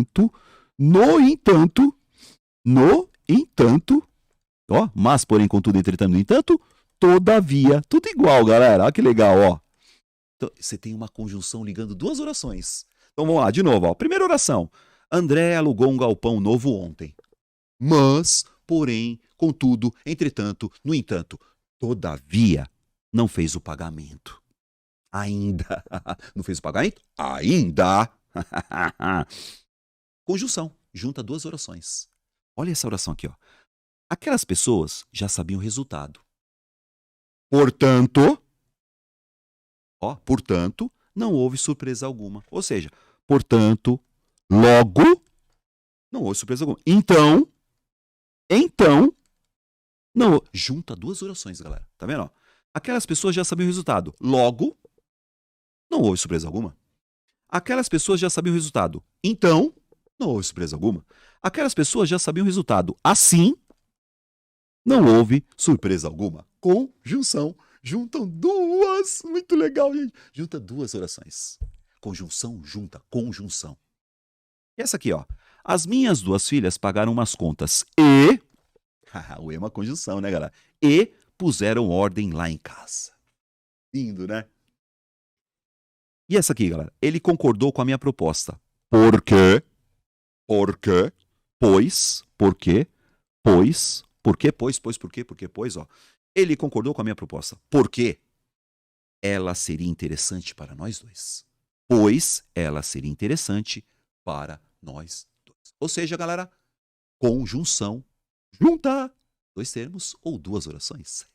no entanto, todavia, tudo igual, galera. Olha que legal, ó. Então, você tem uma conjunção ligando duas orações. Então vamos lá, de novo. Ó. Primeira oração. André alugou um galpão novo ontem. Mas, porém, contudo, entretanto, no entanto, todavia, não fez o pagamento. Ainda. Não fez o pagamento? Ainda. Conjunção. Junta duas orações. Olha essa oração aqui, ó. Aquelas pessoas já sabiam o resultado. Portanto, não houve surpresa alguma. Ou seja, portanto, logo, não houve surpresa alguma. Então, não. Junta duas orações, galera. Tá vendo? Ó? Aquelas pessoas já sabiam o resultado. Logo, não houve surpresa alguma. Aquelas pessoas já sabiam o resultado. Então, não houve surpresa alguma. Aquelas pessoas já sabiam o resultado. Assim, não houve surpresa alguma. Conjunção. Juntam duas. Muito legal, gente. Junta duas orações. Conjunção, junta, conjunção. E essa aqui, ó. As minhas duas filhas pagaram umas contas e... o E é uma conjunção, né, galera? E puseram ordem lá em casa. Lindo, né? E essa aqui, galera. Ele concordou com a minha proposta. Por quê? Pois, ó. Ele concordou com a minha proposta. Por quê? Ela seria interessante para nós dois. Pois ela seria interessante para nós dois. Ou seja, galera, conjunção, junta dois termos ou duas orações.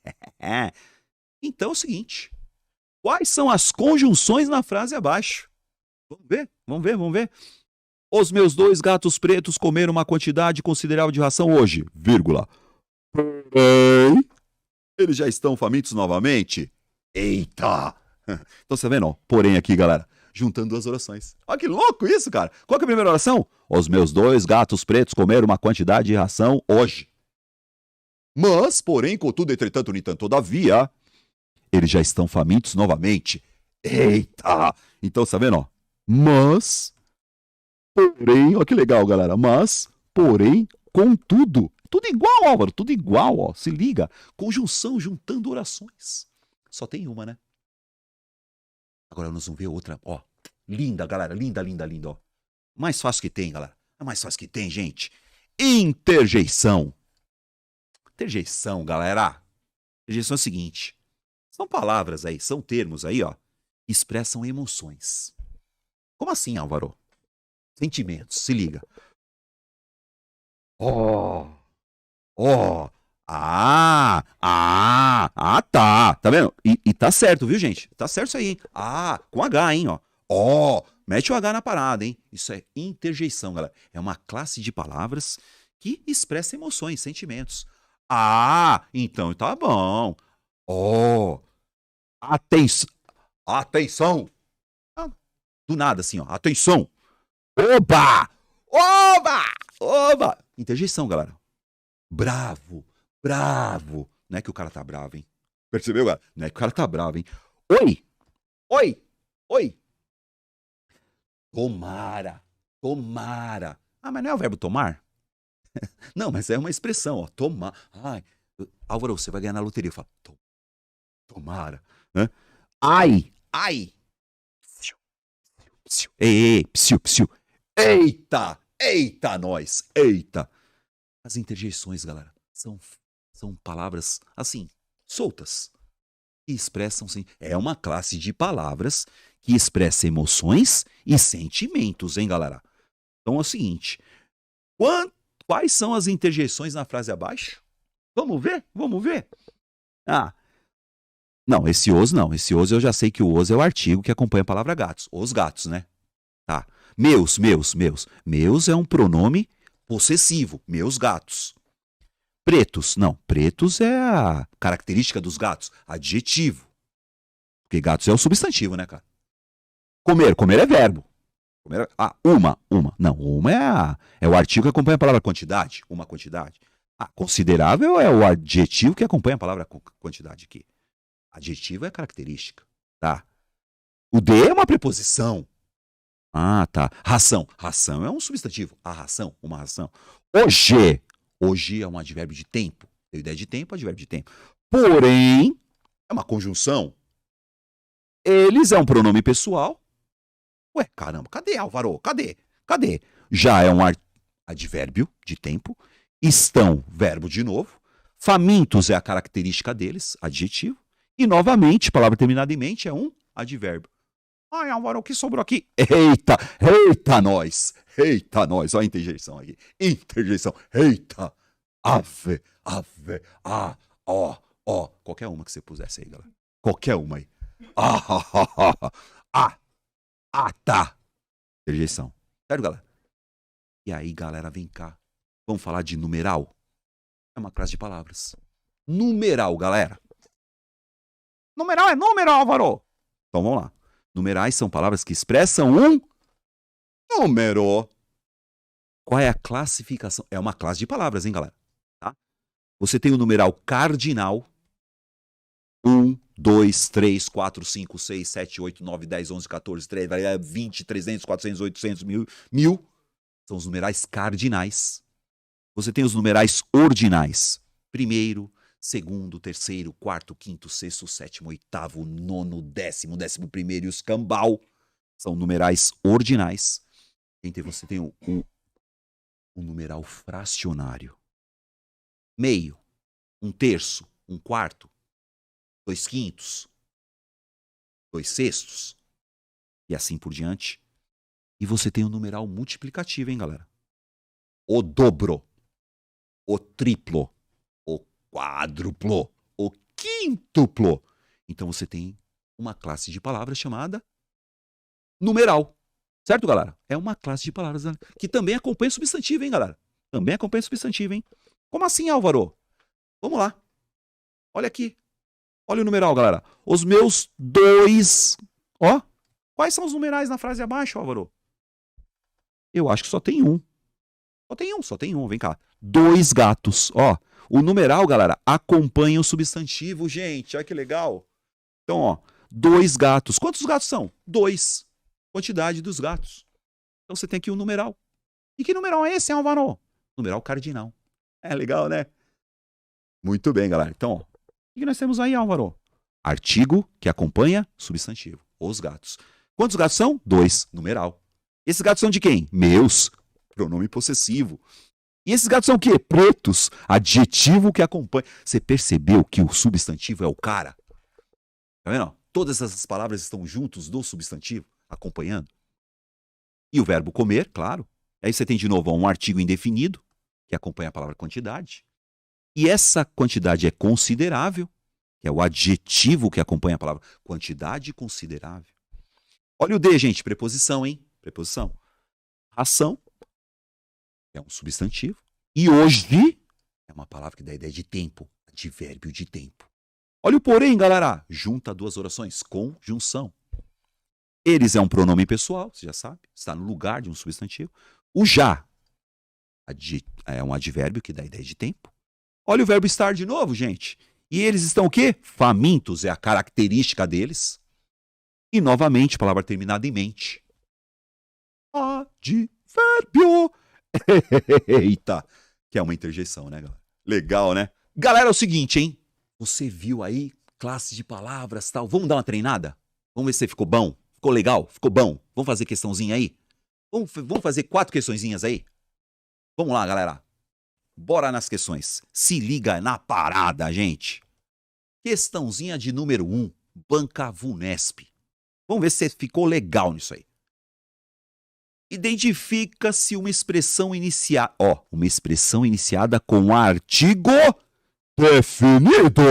Então é o seguinte. Quais são as conjunções na frase abaixo? Vamos ver. Os meus dois gatos pretos comeram uma quantidade considerável de ração hoje, vírgula. Porém, eles já estão famintos novamente? Eita! Então você tá vendo, ó? Porém aqui, galera, juntando duas orações. Olha que louco isso, cara. Qual que é a primeira oração? Os meus dois gatos pretos comeram uma quantidade de ração hoje. Mas, porém, contudo, entretanto, no entanto, todavia, eles já estão famintos novamente. Eita! Então você tá vendo, ó? Mas, porém, olha que legal, galera. Mas, porém, contudo. Tudo igual, Álvaro, tudo igual, ó. Se liga. Conjunção juntando orações. Só tem uma, né? Agora nós vamos ver outra, ó. Linda, galera, linda, ó. Mais fácil que tem, galera. É mais fácil que tem, gente. Interjeição. Interjeição, galera. Interjeição é o seguinte. São palavras aí, são termos aí, ó. Que expressam emoções. Como assim, Álvaro? Sentimentos, se liga. Tá. Tá vendo? E tá certo, viu, gente? Tá certo isso aí, hein? Com H, hein, ó. Mete o H na parada, hein? Isso é interjeição, galera. É uma classe de palavras que expressa emoções, sentimentos. Então tá bom. Atenção. Do nada, assim, ó. Atenção. Oba! Interjeição, galera. Bravo, bravo. Não é que o cara tá bravo, hein? Percebeu, galera? Não é que o cara tá bravo, hein? Oi! Oi! Oi! Tomara! Tomara! Ah, mas não é o verbo tomar? Não, mas é uma expressão, ó. Tomar. Ai, Álvaro, você vai ganhar na loteria. Fala, tomara. Né? Ai! Ai! Psiu, psiu. Ei, psiu, psiu. Eita! Eita, nós! Eita! As interjeições, galera, são palavras, assim, soltas, que expressam, sim. É uma classe de palavras que expressa emoções e sentimentos, hein, galera? Então é o seguinte, quais são as interjeições na frase abaixo? Vamos ver? Vamos ver? Ah, não, esse os não. Esse os eu já sei que o os é o artigo que acompanha a palavra gatos. Os gatos, né? Tá. Meus. Meus é um pronome possessivo. Meus gatos. Pretos. Não, pretos é a característica dos gatos. Adjetivo. Porque gatos é o substantivo, né, cara? Comer. Comer é verbo. Comer é... Ah, uma. Não, uma é o artigo que acompanha a palavra quantidade. Uma quantidade. Ah, considerável é o adjetivo que acompanha a palavra quantidade aqui. Adjetivo é característica, tá? O de é uma preposição. Ah, tá. Ração. Ração é um substantivo. A ração, uma ração. Hoje. Hoje é um advérbio de tempo. Tem ideia de tempo, advérbio de tempo. Porém, é uma conjunção. Eles é um pronome pessoal. Ué, caramba, cadê, Álvaro? Cadê? Já é um advérbio de tempo. Estão, verbo de novo. Famintos é a característica deles, adjetivo. E, novamente, palavra terminada em mente é um advérbio. Ai, Álvaro, o que sobrou aqui? Eita nós. Olha a interjeição aqui. Interjeição. Eita. Ave. Ó. Qualquer uma que você pusesse aí, galera. Qualquer uma aí. Tá. Interjeição. Sério, galera? E aí, galera, vem cá. Vamos falar de numeral? É uma classe de palavras. Numeral, galera. Numeral é número, Álvaro. Então, vamos lá. Numerais são palavras que expressam um número. Qual é a classificação? É uma classe de palavras, hein, galera? Tá? Você tem o numeral cardinal. 1, 2, 3, 4, 5, 6, 7, 8, 9, 10, 11, 14, 13, 20, 300, 400, 800, 1000. São os numerais cardinais. Você tem os numerais ordinais. Primeiro, segundo, terceiro, quarto, quinto, sexto, sétimo, oitavo, nono, décimo primeiro e os cambal. São numerais ordinais. Então você tem o numeral fracionário. Meio, 1/3, 1/4, 2/5, 2/6 e assim por diante. E você tem o numeral multiplicativo, hein, galera? O dobro, o triplo, o quádruplo, o quíntuplo. Então você tem uma classe de palavras chamada numeral. Certo, galera? É uma classe de palavras que também acompanha o substantivo, hein, galera? Também acompanha o substantivo, hein? Como assim, Álvaro? Vamos lá. Olha aqui. Olha o numeral, galera. Os meus dois... Ó. Quais são os numerais na frase abaixo, Álvaro? Eu acho que só tem um. Só tem um. Vem cá. 2 gatos. Ó. O numeral, galera, acompanha o substantivo, gente. Olha que legal. Então, ó. 2 gatos. Quantos gatos são? 2. Quantidade dos gatos. Então você tem aqui um numeral. E que numeral é esse, Álvaro? Numeral cardinal. É legal, né? Muito bem, galera. Então, ó, o que nós temos aí, Álvaro? Artigo que acompanha substantivo. Os gatos. Quantos gatos são? 2. Numeral. Esses gatos são de quem? Meus. Pronome possessivo. E esses gatos são o quê? Pretos. Adjetivo que acompanha. Você percebeu que o substantivo é o cara? Tá vendo? Todas essas palavras estão juntos do substantivo, acompanhando. E o verbo comer, claro. Aí você tem de novo um artigo indefinido, que acompanha a palavra quantidade. E essa quantidade é considerável, que é o adjetivo que acompanha a palavra quantidade considerável. Olha o de, gente, preposição, hein? Preposição. Ração é um substantivo. E hoje é uma palavra que dá a ideia de tempo, advérbio de tempo. Olha o porém, galera. Junta duas orações, conjunção. Eles é um pronome pessoal, você já sabe, está no lugar de um substantivo. O já é um advérbio que dá a ideia de tempo. Olha o verbo estar de novo, gente. E eles estão o quê? Famintos, é a característica deles. E, novamente, palavra terminada em mente. Advérbio. Eita, que é uma interjeição, né, galera? Legal, né? Galera, é o seguinte, hein? Você viu aí classe de palavras e tal. Vamos dar uma treinada? Vamos ver se ficou bom? Ficou legal? Ficou bom? Vamos fazer questãozinha aí? Vamos fazer 4 questõezinhas aí? Vamos lá, galera. Bora nas questões. Se liga na parada, gente. Questãozinha de número 1. Banca VUNESP. Vamos ver se ficou legal nisso aí. Identifica-se uma expressão iniciada. Uma expressão iniciada com artigo definido.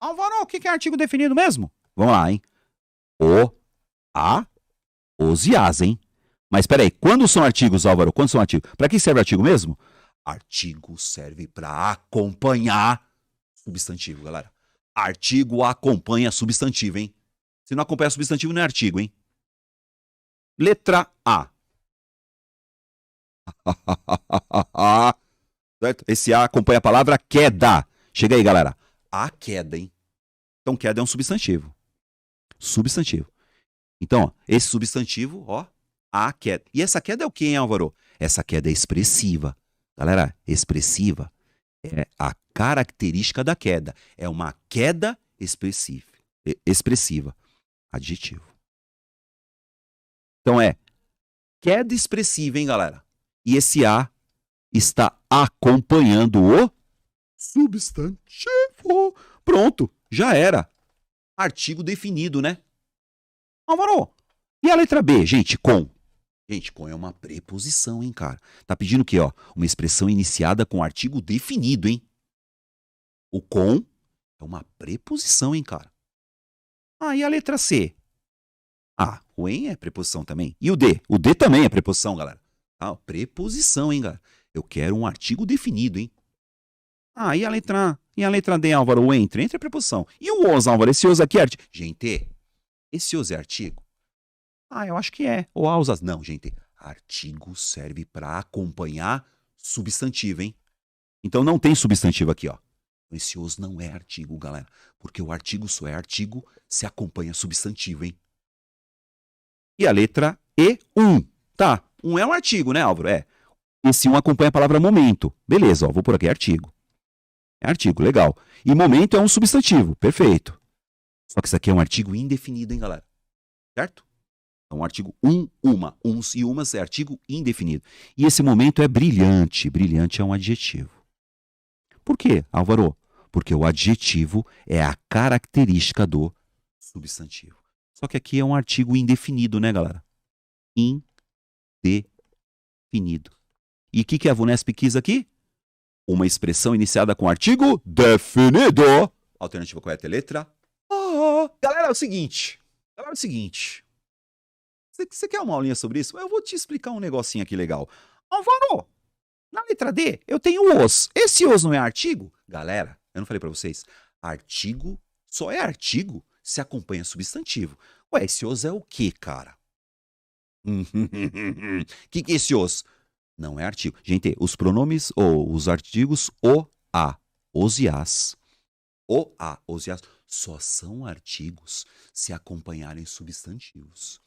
Álvaro, o que é artigo definido mesmo? Vamos lá, hein? O, a, os e as, hein? Mas peraí, quando são artigos, Álvaro? Quando são artigos? Para que serve artigo mesmo? Artigo serve para acompanhar substantivo, galera. Artigo acompanha substantivo, hein? Se não acompanha substantivo, não é artigo, hein? Letra A. Certo? Esse A acompanha a palavra queda. Chega aí, galera. A queda, hein? Então, queda é um substantivo. Substantivo. Então, ó, esse substantivo, ó, a queda. E essa queda é o quê, hein, Álvaro? Essa queda é expressiva. Galera, expressiva é a característica da queda. É uma queda expressiva. Adjetivo. Então é queda expressiva, hein, galera? E esse A está acompanhando o substantivo. Pronto, já era. Artigo definido, né? Álvaro, e a letra B, gente, com? Gente, com é uma preposição, hein, cara? Tá pedindo o quê, ó? Uma expressão iniciada com artigo definido, hein? O com é uma preposição, hein, cara? Ah, e a letra C? Ah, o em é preposição também. E o D? O D também é preposição, galera. Ah, preposição, hein, galera? Eu quero um artigo definido, hein? Ah, e a letra A? E a letra D, Álvaro? O entre? Entre é preposição. E o os, Álvaro? Esse os aqui é artigo. Gente, esse os é artigo? Ah, eu acho que é. Ou ausas. Não, gente. Artigo serve para acompanhar substantivo, hein? Então não tem substantivo aqui, ó. Esse os não é artigo, galera. Porque o artigo só é artigo se acompanha substantivo, hein? E a letra E, Tá, é um artigo, né, Álvaro? É. Esse acompanha a palavra momento. Beleza, ó, vou por aqui, artigo. É artigo, legal. E momento é um substantivo, perfeito. Só que isso aqui é um artigo indefinido, hein, galera? Certo? Então, artigo uma. Uns e umas é artigo indefinido. E esse momento é brilhante. Brilhante é um adjetivo. Por quê, Álvaro? Porque o adjetivo é a característica do substantivo. Só que aqui é um artigo indefinido, né, galera? Indefinido. E o que a VUNESP quis aqui? Uma expressão iniciada com artigo definido. Alternativa correta é letra A. Galera, é o seguinte. Você quer uma aulinha sobre isso? Eu vou te explicar um negocinho aqui legal. Álvaro, na letra D, eu tenho os. Esse os não é artigo? Galera, eu não falei pra vocês. Artigo só é artigo se acompanha substantivo. Ué, esse os é o quê, cara? Que é esse os? Não é artigo. Gente, os pronomes ou os artigos o, a, os e as. O, a, os e as só são artigos se acompanharem substantivos.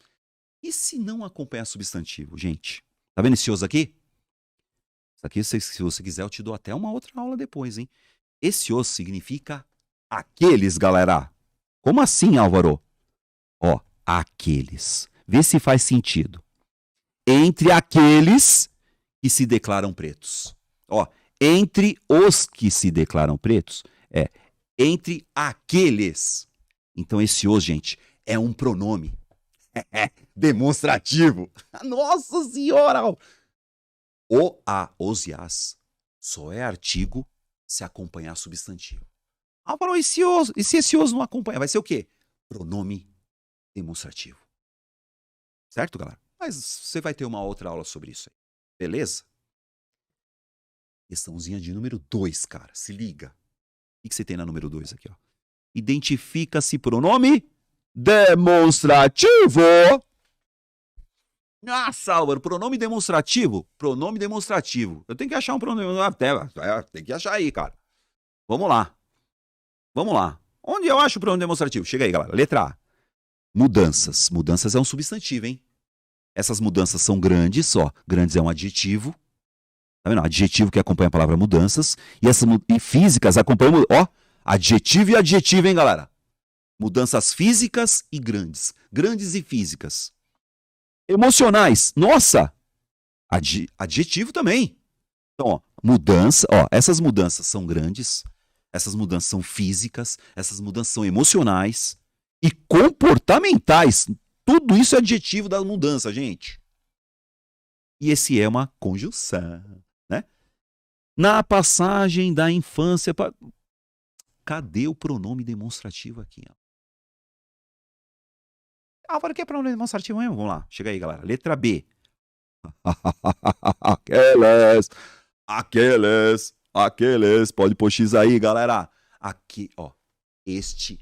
E se não acompanhar substantivo, gente? Tá vendo esse os aqui? Isso aqui, se você quiser, eu te dou até uma outra aula depois, hein? Esse os significa aqueles, galera. Como assim, Álvaro? Ó, aqueles. Vê se faz sentido. Entre aqueles que se declaram pretos. Ó, entre os que se declaram pretos, é entre aqueles. Então esse os, gente, é um pronome. Demonstrativo. Nossa senhora! O, a, os e as só é artigo se acompanhar substantivo. Ah, falou, e se esse os não acompanha? Vai ser o quê? Pronome demonstrativo. Certo, galera? Mas você vai ter uma outra aula sobre isso aí. Beleza? Questãozinha de número 2, cara. Se liga. O que você tem na número 2 aqui, ó? Identifica-se pronome demonstrativo. Nossa, Álvaro, pronome demonstrativo? Pronome demonstrativo. Eu tenho que achar um pronome. Tem que achar aí, cara. Vamos lá. Vamos lá. Onde eu acho o pronome demonstrativo? Chega aí, galera. Letra A. Mudanças. Mudanças é um substantivo, hein? Essas mudanças são grandes, ó. Grandes é um adjetivo. Tá vendo? Adjetivo que acompanha a palavra mudanças. E físicas acompanham, ó. Adjetivo e adjetivo, hein, galera? Mudanças físicas e grandes. Grandes e físicas. Emocionais. Nossa! Adjetivo também. Então, ó, mudança, ó, essas mudanças são grandes, essas mudanças são físicas, essas mudanças são emocionais e comportamentais. Tudo isso é adjetivo da mudança, gente. E esse é uma conjunção, né? Na passagem da infância para... Cadê o pronome demonstrativo aqui? Álvaro, o que é pronome demonstrativo mesmo? Vamos lá, chega aí, galera. Letra B. Aqueles. Pode pôr X aí, galera. Aqui, ó. Este,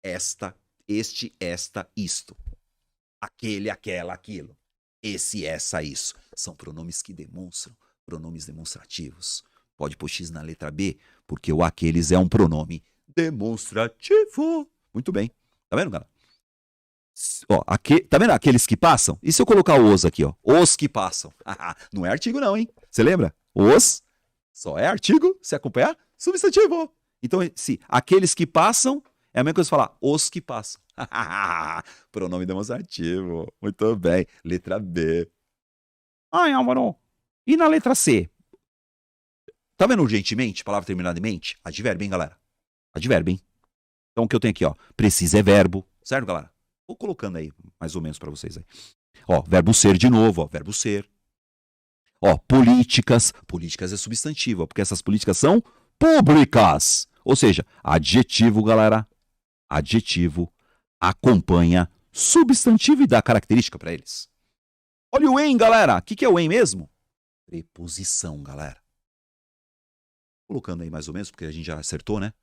esta, isto. Aquele, aquela, aquilo. Esse, essa, isso. São pronomes que demonstram, pronomes demonstrativos. Pode pôr X na letra B, porque o aqueles é um pronome demonstrativo. Muito bem. Tá vendo, galera? Ó, tá vendo aqueles que passam? E se eu colocar os aqui, ó? Os que passam. Não é artigo não, hein? Você lembra? Os só é artigo se acompanhar substantivo. Então, se aqueles que passam, é a mesma coisa que falar os que passam. Pronome demonstrativo. Muito bem. Letra B. Ai, Álvaro. E na letra C? Tá vendo urgentemente? Palavra terminada em mente? Advérbio, hein, galera? Advérbio, hein? Então, o que eu tenho aqui, ó? Precisa é verbo. Certo, galera? Vou colocando aí, mais ou menos para vocês aí. Ó, verbo ser de novo, ó, verbo ser. Ó, políticas. Políticas é substantivo, ó, porque essas políticas são públicas. Ou seja, adjetivo, galera. Adjetivo acompanha substantivo e dá característica para eles. Olha o em, galera. O que é o em mesmo? Preposição, galera. Colocando aí mais ou menos, porque a gente já acertou, né?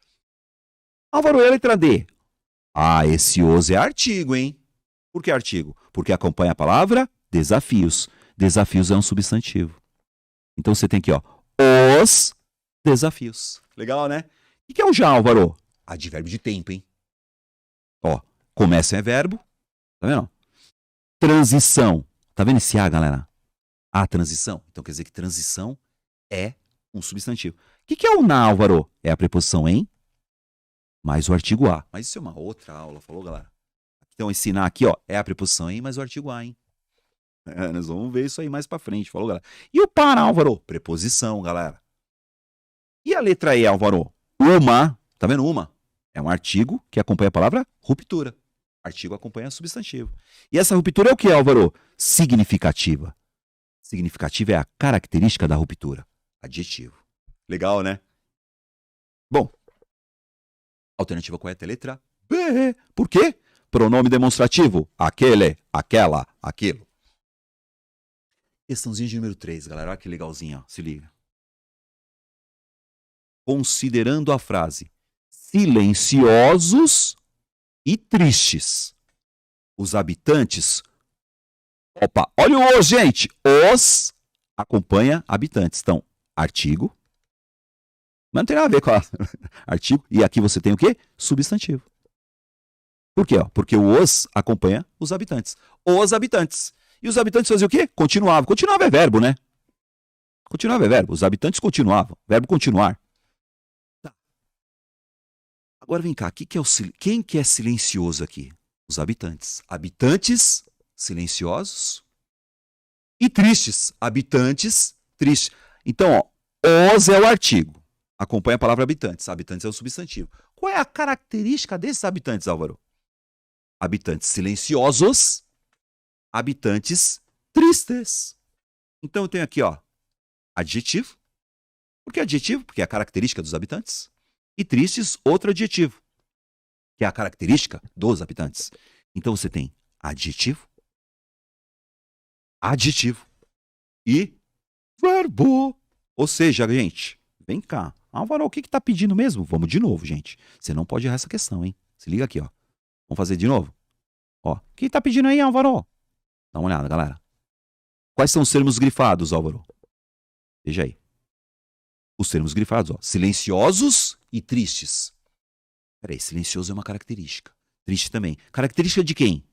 Álvaro, e a letra D? Ah, esse os é artigo, hein? Por que artigo? Porque acompanha a palavra desafios. Desafios é um substantivo. Então você tem aqui, ó, os desafios. Legal, né? O que é o já, Álvaro? Advérbio de tempo, hein? Ó, começa é verbo. Tá vendo? Transição. Tá vendo esse A, galera? A, transição. Então quer dizer que transição é um substantivo. O que é o na, Álvaro? É a preposição em mais o artigo A. Mas isso é uma outra aula, falou, galera? Então, ensinar aqui, ó, é a preposição em mais o artigo A, hein? Nós vamos ver isso aí mais pra frente, falou, galera? E o para, Álvaro? Preposição, galera. E a letra E, Álvaro? Uma, tá vendo uma? É um artigo que acompanha a palavra ruptura. Artigo acompanha substantivo. E essa ruptura é o que, Álvaro? Significativa. Significativa é a característica da ruptura. Adjetivo. Legal, né? Bom, alternativa correta é letra B. Por quê? Pronome demonstrativo. Aquele, aquela, aquilo. Questãozinha de número 3, galera. Olha que legalzinho, ó. Se liga. Considerando a frase silenciosos e tristes. Os habitantes... Opa, olha o os, gente. Os acompanha habitantes. Então, artigo. Mas não tem nada a ver com artigo. E aqui você tem o quê? Substantivo. Por quê? Porque o os acompanha os habitantes. Os habitantes. E os habitantes faziam o quê? Continuavam. Continuava é verbo, né? Continuava é verbo. Os habitantes continuavam. Verbo continuar. Tá. Agora vem cá. Quem que é silencioso aqui? Os habitantes. Habitantes silenciosos e tristes. Habitantes tristes. Então, ó, os é o artigo. Acompanha a palavra habitantes. Habitantes é o substantivo. Qual é a característica desses habitantes, Álvaro? Habitantes silenciosos, habitantes tristes. Então eu tenho aqui, ó, adjetivo. Por que adjetivo? Porque é a característica dos habitantes. E tristes, outro adjetivo, que é a característica dos habitantes. Então você tem adjetivo e verbo. Ou seja, gente, vem cá. Álvaro, o que está pedindo mesmo? Vamos de novo, gente. Você não pode errar essa questão, hein? Se liga aqui, ó. Vamos fazer de novo? Ó, o que está pedindo aí, Álvaro? Dá uma olhada, galera. Quais são os termos grifados, Álvaro? Veja aí. Os termos grifados, ó. Silenciosos e tristes. Peraí, silencioso é uma característica. Triste também. Característica de quem?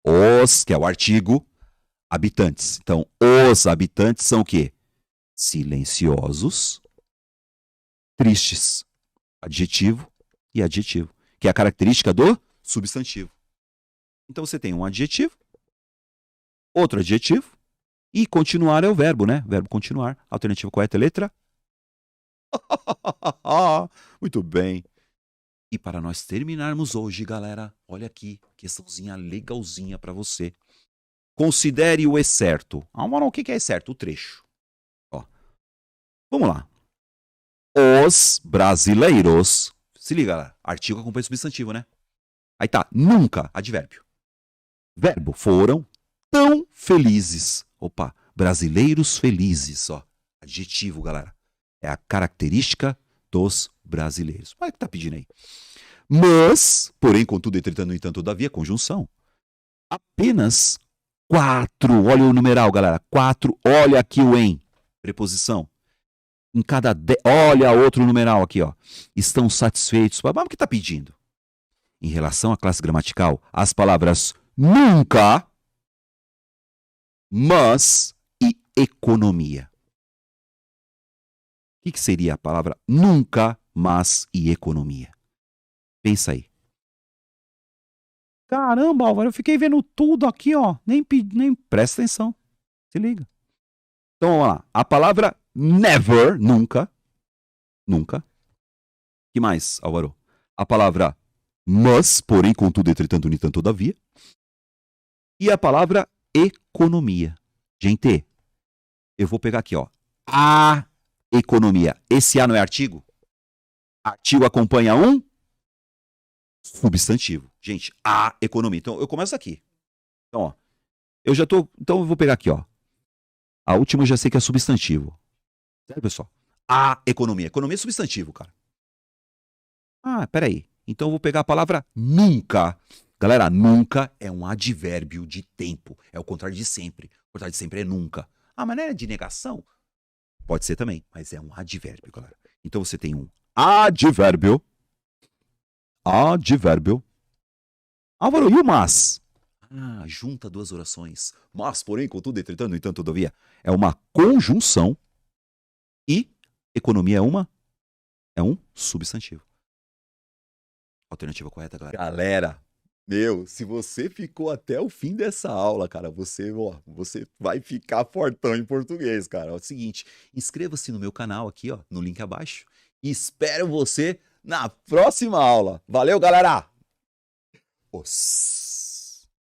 Os, que é o artigo, habitantes. Então, os habitantes são o quê? Silenciosos, tristes. Adjetivo e adjetivo. Que é a característica do substantivo. Então, você tem um adjetivo, outro adjetivo, e continuar é o verbo, né? Verbo continuar. Alternativa correta é letra? Muito bem. E para nós terminarmos hoje, galera, olha aqui, questãozinha legalzinha para você. Considere o excerto. O que é excerto? O trecho. Ó. Vamos lá. Os brasileiros. Se liga, galera. Artigo acompanha substantivo, né? Aí tá. Nunca. Advérbio. Verbo. Foram tão felizes. Opa. Brasileiros felizes. Ó. Adjetivo, galera. É a característica dos brasileiros. Olha o que tá pedindo aí. Mas, porém, contudo, entretanto, no entanto, todavia, conjunção. Apenas 4. Olha o numeral, galera. 4. Olha aqui o em. Preposição. Em cada... Olha outro numeral aqui, ó. Estão satisfeitos. Mas o que tá pedindo? Em relação à classe gramatical, as palavras nunca, mas e economia. O que seria a palavra nunca, mas e economia? Pensa aí. Caramba, Álvaro, eu fiquei vendo tudo aqui, ó. Nem presta atenção. Se liga. Então, vamos lá. A palavra never, nunca. Nunca. Que mais, Álvaro? A palavra mas, porém, contudo, entretanto, nem tanto, todavia. E a palavra economia. Gente, eu vou pegar aqui, ó. A economia. Esse A não é artigo? Artigo acompanha um substantivo. Gente, a economia. Então, eu começo aqui. Então, ó. Eu já tô... Então, eu vou pegar aqui, ó. A última eu já sei que é substantivo. Certo, pessoal? A economia. Economia é substantivo, cara. Ah, peraí. Então, eu vou pegar a palavra nunca. Galera, nunca é um advérbio de tempo. É o contrário de sempre. O contrário de sempre é nunca. Ah, mas não é de negação? Pode ser também, mas é um advérbio, galera. Então, você tem um advérbio. Advérbio. Álvaro, e o mas? Ah, junta duas orações. Mas, porém, contudo, entretanto, no entanto, todavia. É uma conjunção. E economia é um substantivo. Alternativa correta, galera. Galera, se você ficou até o fim dessa aula, cara, você vai ficar fortão em português, cara. É o seguinte, inscreva-se no meu canal aqui, ó, no link abaixo. E espero você na próxima aula. Valeu, galera!